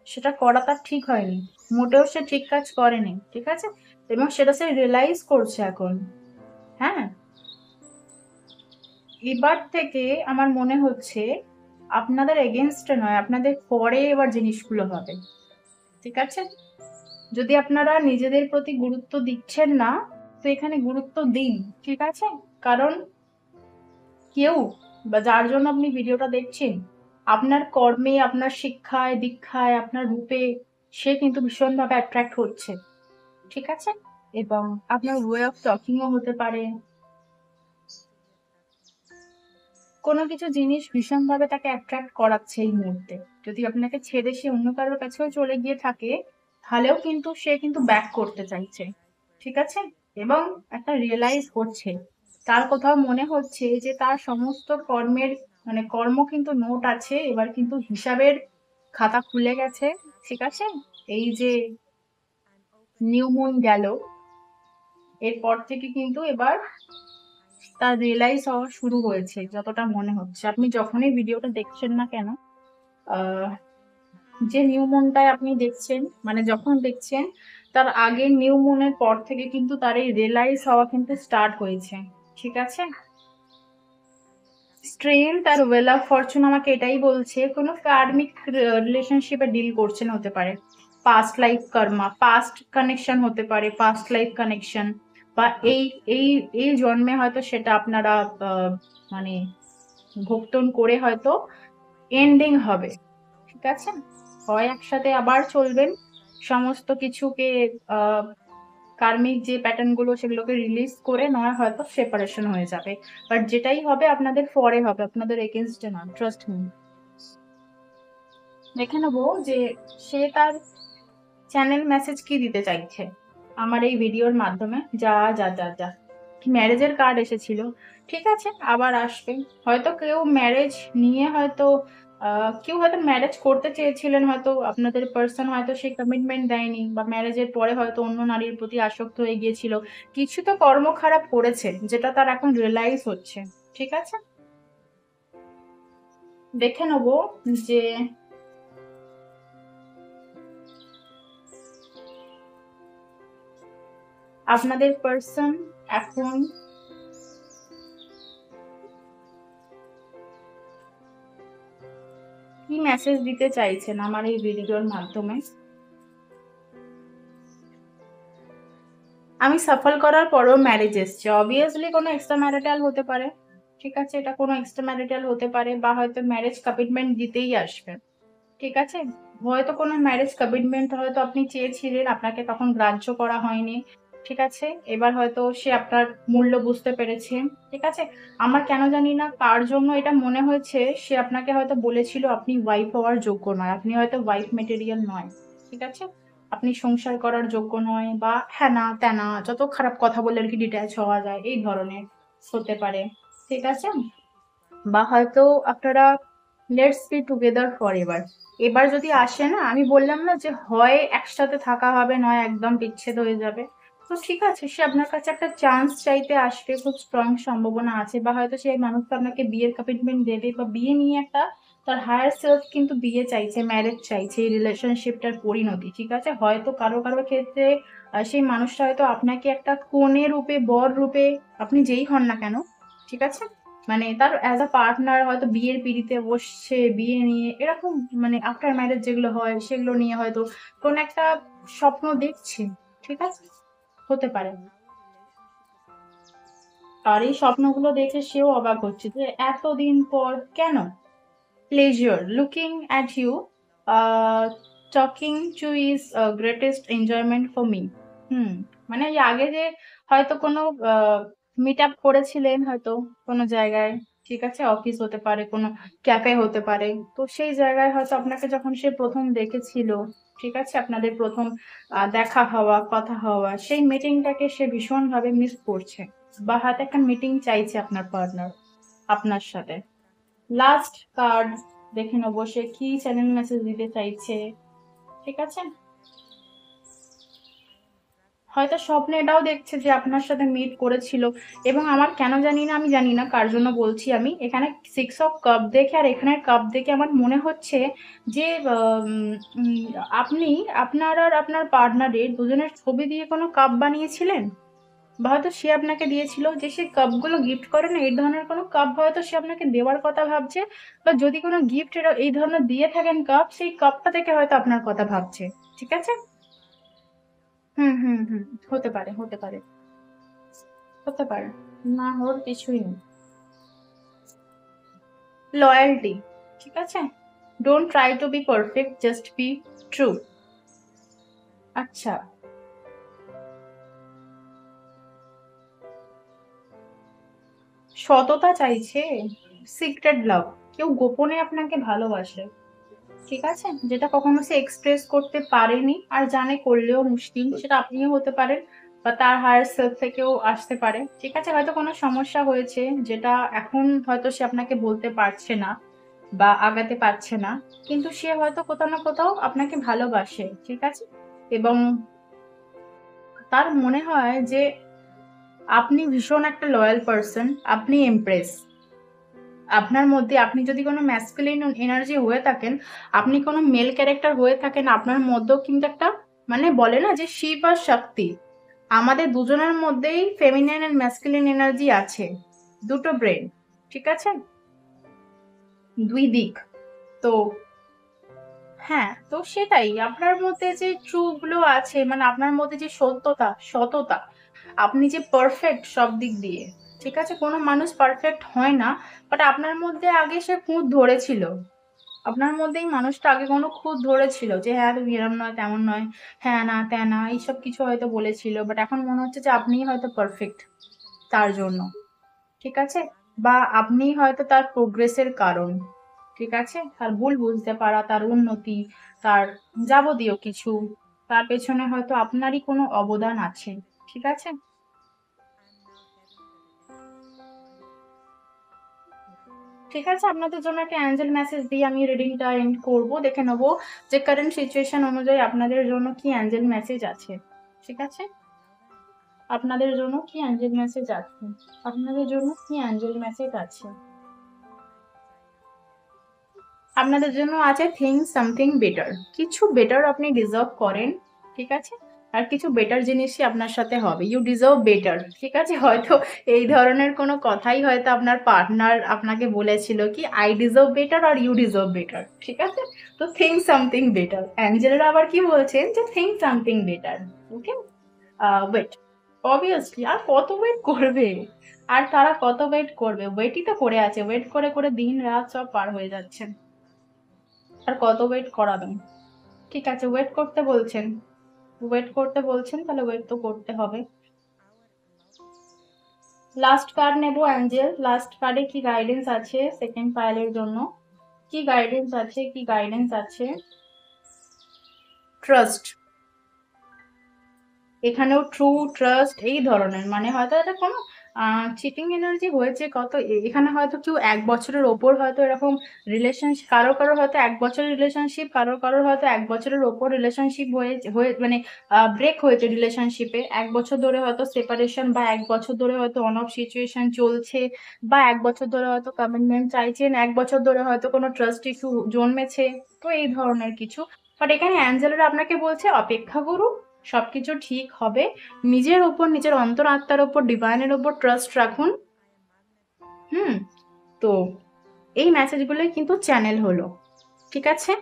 সেটা করা তার ঠিক হয়নি, মোটেও সে ঠিক কাজ করেনি, ঠিক আছে। এবং সেটা সে রিয়েলাইজ করছে এখন। হ্যাঁ, এবার থেকে আমার মনে হচ্ছে আপনাদের এগেনস্টে নয়, আপনাদের পরে এবার জিনিসগুলো হবে, ঠিক আছে। যদি আপনারা নিজেদের প্রতি গুরুত্ব দিচ্ছেন না, তো এখানে গুরুত্ব দিন, ঠিক আছে। কারণ কেউ, বা যার জন্য আপনি ভিডিওটা দেখছেন, আপনার কর্মে, আপনার শিক্ষায় দীক্ষায়, আপনার রূপে সে কিন্তু ভীষণভাবে অ্যাট্রাক্ট হচ্ছে, ঠিক আছে। এবং আপনার ওয়ে অফ টকিংও হতে পারে, কোনো কিছু জিনিস ভীষণভাবে তাকে অ্যাট্রাক্ট করাচ্ছে এই মুহূর্তে। যদি আপনাকে ছেড়ে সে অন্য কারোর কাছেও চলে গিয়ে থাকে, তাহলেও কিন্তু সে কিন্তু ব্যাক করতে চাইছে, ঠিক আছে। এবং একটা রিয়েলাইজ করছে, তার কোথাও মনে হচ্ছে যে তার সমস্ত কর্মের, মানে কর্ম কিন্তু নোট আছে, এবার কিন্তু হিসাবের খাতা খুলে গেছে, ঠিক আছে। এই যে নিউ মুন গেল, এরপর থেকে কিন্তু এবার তার রিয়েলাইজ হওয়া শুরু হয়েছে, যতটা মনে হচ্ছে। আপনি যখনই ভিডিওটা দেখছেন না কেন, আহ যে নিউ মুনটায় আপনি দেখছেন, মানে যখন দেখছেন, তার আগের নিউ মুনের পর থেকে কিন্তু তার এই রিয়েলাইজ হওয়া কিন্তু স্টার্ট হয়েছে, ঠিক আছে। স্ট্রেংথ আর ওয়েল অফ ফরচুন আমাকে এটাই বলছে, কোনো কার্মিক রিলেশনশিপে ডিল করছেন, হতে পারে পাস্ট লাইফ কর্মা, পাস্ট কানেকশন হতে পারে, পাস্ট লাইফ কানেকশন, বা এই এই এই জন্মে হয়তো সেটা আপনারা মানে ভোক্তন করে হয়তো এন্ডিং হবে, ঠিক আছে। হয় একসাথে আবার চলবেন, সমস্ত কিছুকে আহ কার্মিক যে প্যাটার্ন গুলো সেগুলোকে রিলিজ করে, নয় হয়তো সেপারেশন হয়ে যাবে। বাট যেটাই হবে আপনাদের পরে হবে, আপনাদের এগেনস্টে না, ট্রাস্ট মি। দেখে নেবো যে সে তার চ্যানেল মেসেজ কি দিতে চাইছে আমার এই ভিডিওর মাধ্যমে। যা যা যা যা, ম্যারেজের কার্ড এসেছিল, ঠিক আছে, আবার আসবে। হয়তো কেউ ম্যারেজ নিয়ে হয়তো কেউ হয়তো ম্যারেজ করতে চেয়েছিলেন, হয়তো আপনাদের পার্সন হয়তো সেই কমিটমেন্ট দেয়নি, বা ম্যারেজের পরে হয়তো অন্য নারীর প্রতি আসক্ত হয়ে গিয়েছিল। কিছু তো কর্ম খারাপ করেছে, যেটা তার এখন রিয়েলাইজ হচ্ছে, ঠিক আছে। দেখে নেবো যে আপনাদের পার্সন এখন কি মেসেজ দিতে চাইছেন আমার এই ভিডিওর মাধ্যমে। আমি সাফল করার পরেও ম্যারেজ এসছে, অবভিয়াসলি কোনো এক্সট্রা ম্যারিটাল হতে পারে, ঠিক আছে। এটা কোনো এক্সট্রা ম্যারিটাল হতে পারে, বা হয়তো ম্যারেজ কমিটমেন্ট দিতেই আসবে, ঠিক আছে। হয়তো কোনো ম্যারেজ কমিটমেন্ট হয়তো আপনি চেয়েছিলেন, আপনাকে তখন গ্রাহ্য করা হয়নি, ঠিক আছে। এবার হয়তো সে আপনার মূল্য বুঝতে পেরেছে, ঠিক আছে। আমার কেন জানি না কার জন্য এটা মনে হয়েছে, সে আপনাকে হয়তো বলেছিল আপনি ওয়াইফ হওয়ার যোগ্য নয়, আপনি হয়তো ওয়াইফ মেটেরিয়াল নয়, ঠিক আছে। আপনি সংসার করার যোগ্য নয়, বা হ্যানা ত্যানা যত খারাপ কথা বলে আর কি ডিট্যাচ হওয়া যায়, এই ধরনের হতে পারে, ঠিক আছে। বা হয়তো আপনারা let's be together for ever, এবার যদি আসে না, আমি বললাম না যে হয় একসাথে থাকা হবে, নয় একদম বিচ্ছেদ হয়ে যাবে। তো ঠিক আছে, সে আপনার কাছে একটা চান্স চাইতে আসবে, খুব স্ট্রং সম্ভাবনা আছে, বা হয়তো সেই মানুষটা আপনাকে বিয়ের কমিটমেন্ট দেবে, বা বিয়ে নিয়ে একটা তার হায়ার সেলফ কিন্তু বিয়ে চাইছে, ম্যারেজ চাইছে, এই রিলেশনশিপটার পরিণতি, ঠিক আছে। হয়তো কারো কারো ক্ষেত্রে সেই মানুষটা হয়তো আপনাকে একটা কনে রূপে, বর রূপে, আপনি যেই হন না কেন, ঠিক আছে, মানে তার অ্যাজ আ পার্টনার হয়তো বিয়ের পিঁড়িতে বসছে, বিয়ে নিয়ে এরকম, মানে আফটার ম্যারেজ যেগুলো হয় সেগুলো নিয়ে হয়তো কোন একটা স্বপ্ন দেখছে, ঠিক আছে, হতে পারে। আর এই স্বপ্নগুলো দেখে সেও অবাক হচ্ছে যে এতদিন পর কেন। Pleasure. Looking at you, talking to is greatest enjoyment for me. মানে এই আগে যে হয়তো কোনো মিট আপ করেছিলেন হয়তো কোনো জায়গায়, ঠিক আছে, অফিস হতে পারে, কোনো ক্যাফে হতে পারে, তো সেই জায়গায় হয়তো আপনাকে যখন সে প্রথম দেখেছিল, ঠিক আছে, আপনাদের প্রথম দেখা হওয়া, কথা হওয়া, সেই মিটিংটাকে সে ভীষণভাবে মিস করছে, বা হয়তো একটা মিটিং চাইছে আপনার পার্টনার আপনার সাথে। লাস্ট কার্ড দেখে নেবো সে কি চ্যানেল মেসেজ দিতে চাইছে, ঠিক আছে। হয়তো স্বপ্নে এটাও দেখছে যে আপনার সাথে মিট করেছিল, এবং আমার কেন জানি না, আমি জানি না কার জন্য বলছি আমি, এখানে 6 অফ কাপ দেখে আর এখানে কাপ দেখে আমার মনে হচ্ছে যে আপনি আপনার আর আপনার পার্টনারের দুজনের ছবি দিয়ে কোনো কাপ বানিয়েছিলেন, বা হয়তো সে আপনাকে দিয়েছিল, যে সে কাপগুলো গিফট করে না, এই ধরনের কোনো কাপ হয়তো সে আপনাকে দেওয়ার কথা ভাবছে, বা যদি কোনো গিফট এই ধরনের দিয়ে থাকেন কাপ, সেই কাপটা থেকে হয়তো আপনার কথা ভাবছে, ঠিক আছে। হুম, হতে পারে, হতে পারে, হতে পারে, না হওয়ার কিছুই নেই। লয়্যালটি, ঠিক আছে, don't try to be perfect, just be true. আচ্ছা, সততা চাইছে, সিক্রেট লাভ, কেউ গোপনে আপনাকে ভালোবাসে, ঠিক আছে, যেটা কখনো সে এক্সপ্রেস করতে পারেনি আর জানে করলেও মুশকিল, সেটা আপনিও হতে পারেন, বা তার হায়ার সেলফ থেকেও আসতে পারে, ঠিক আছে। হয়তো কোনো সমস্যা হয়েছে যেটা এখন হয়তো সে আপনাকে বলতে পারছে না বা আগাতে পারছে না, কিন্তু সে হয়তো কোথাও না কোথাও আপনাকে ভালোবাসে, ঠিক আছে, এবং তার মনে হয় যে আপনি ভীষণ একটা লয়াল পার্সন, আপনি এমপ্রেস, আপনার মধ্যে, আপনি যদি কোনো ম্যাসকুলিন এনার্জি হয়ে থাকেন, আপনি কোনো মেল ক্যারেক্টার হয়ে থাকেন, আপনার মধ্যেও কিন্তু একটা, মানে বলে না যে শিব আর শক্তি, আমাদের দুজনের মধ্যেই ফেমিনাইন এন্ড ম্যাসকুলিন এনার্জি আছে, দুটো ব্রেন, ঠিক আছে, দুই দিক। তো হ্যাঁ, তো সেটাই আপনার মধ্যে যে ট্রু গুলো আছে, মানে আপনার মধ্যে যে সত্যতা, সততা, আপনি যে পারফেক্ট সব দিক দিয়ে, ঠিক আছে, কোনো মানুষ পারফেক্ট হয় না, বাট আপনার মধ্যে আগে সে খুঁত ধরেছিল, আপনার মধ্যেই মানুষটা আগে কোনো খুঁত ধরেছিল যে হ্যাঁ তুমি এরম নয়, তেমন নয়, হ্যাঁ না ত্যান না, এইসব কিছু হয়তো বলেছিল, বাট এখন মনে হচ্ছে যে আপনিই হয়তো পারফেক্ট তার জন্য, ঠিক আছে, বা আপনি হয়তো তার প্রোগ্রেসের কারণ, ঠিক আছে, তার ভুল বুঝতে পারা, তার উন্নতি, তার যাবতীয় কিছু, তার পেছনে হয়তো আপনারই কোনো অবদান আছে, ঠিক আছে। ঠিক আছে, আপনাদের জন্য একটা অ্যাঞ্জেল মেসেজ দিয়ে আমি রিডিংটা এন্ড করব, দেখে নেবো যে কারেন্ট সিচুয়েশন অনুযায়ী আপনাদের জন্য কি অ্যাঞ্জেল মেসেজ আছে, ঠিক আছে, আপনাদের জন্য কি অ্যাঞ্জেল মেসেজ আছে, আপনাদের জন্য কি অ্যাঞ্জেল মেসেজ আছে। আপনাদের জন্য আছে থিঙ্ক সামথিং বেটার, কিছু বেটার আপনি ডিজার্ভ করেন, ঠিক আছে, আর কিছু বেটার জিনিসই আপনার সাথে হবে, ইউ ডিজার্ভ বেটার, ঠিক আছে। হয়তো এই ধরনের কোনো কথাই হয়তো আপনার পার্টনার আপনাকে বলেছিল কি আই ডিজার্ভ বেটার আর ইউ ডিজার্ভ বেটার, ঠিক আছে। তো থিঙ্ক সামথিং বেটার, অ্যাঞ্জেলরা আবার কি বলছেন যে থিঙ্ক সামথিং বেটার, ওকে। ওয়েট, অবভিয়াসলি আর কত ওয়েট করবে, আর তারা কত ওয়েট করবে, ওয়েটই তো করে আছে, ওয়েট করে করে দিন রাত সব পার হয়ে যাচ্ছে, আর কত ওয়েট করাবেন, ঠিক আছে, ওয়েট করতে বলছেন, ওয়েট করতে বলছেন, তাহলে ওয়েট তো করতে হবে। লাস্ট কার্ড নেবো অ্যাঞ্জেল, লাস্ট কার্ডে কি গাইডেন্স আছে সেকেন্ড পাইলের জন্য, কি গাইডেন্স আছে, কি গাইডেন্স আছে। ট্রাস্ট, এখানেও ট্রু ট্রাস্ট এই ধরনের, মানে হয়তো এটা কোনো চিটিং এনার্জি হয়েছে কত এখানে হয়তো কেউ 1 বছরের ওপর হয়তো এরকম রিলেশনশিপ, কারো কারো হয়তো 1 বছরের রিলেশনশিপ, কারো কারো হয়তো 1 বছরের ওপর রিলেশনশিপ হয়ে হয়ে মানে ব্রেক হয়েছে রিলেশনশিপে। 1 বছর ধরে হয়তো সেপারেশন, বা 1 বছর ধরে হয়তো অন অফ সিচুয়েশন চলছে, বা 1 বছর ধরে হয়তো কমিটমেন্ট চাইছেন, 1 বছর ধরে হয়তো কোনো ট্রাস্ট ইস্যু জন্মেছে। তো এই ধরনের কিছু। বাট এখানে অ্যাঞ্জেলরা আপনাকে বলছে অপেক্ষা করুন, সবকিছু ঠিক হবে। নিজের ওপর, নিজের অন্তর আত্মার ওপর, ডিভাইনের ওপর ট্রাস্ট রাখুন। হুম। তো এই মেসেজগুলোই কিন্তু চ্যানেল হলো। ঠিক আছে।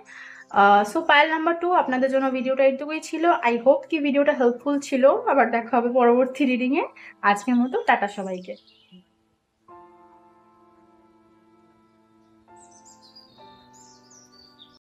সো পাইল নাম্বার 2, আপনাদের জন্য ভিডিওটা এইটুকুই ছিল। আই হোপ কি ভিডিওটা হেল্পফুল ছিল। আবার দেখা হবে পরবর্তী রিডিং এ। আজকের মতো টাটা সবাইকে।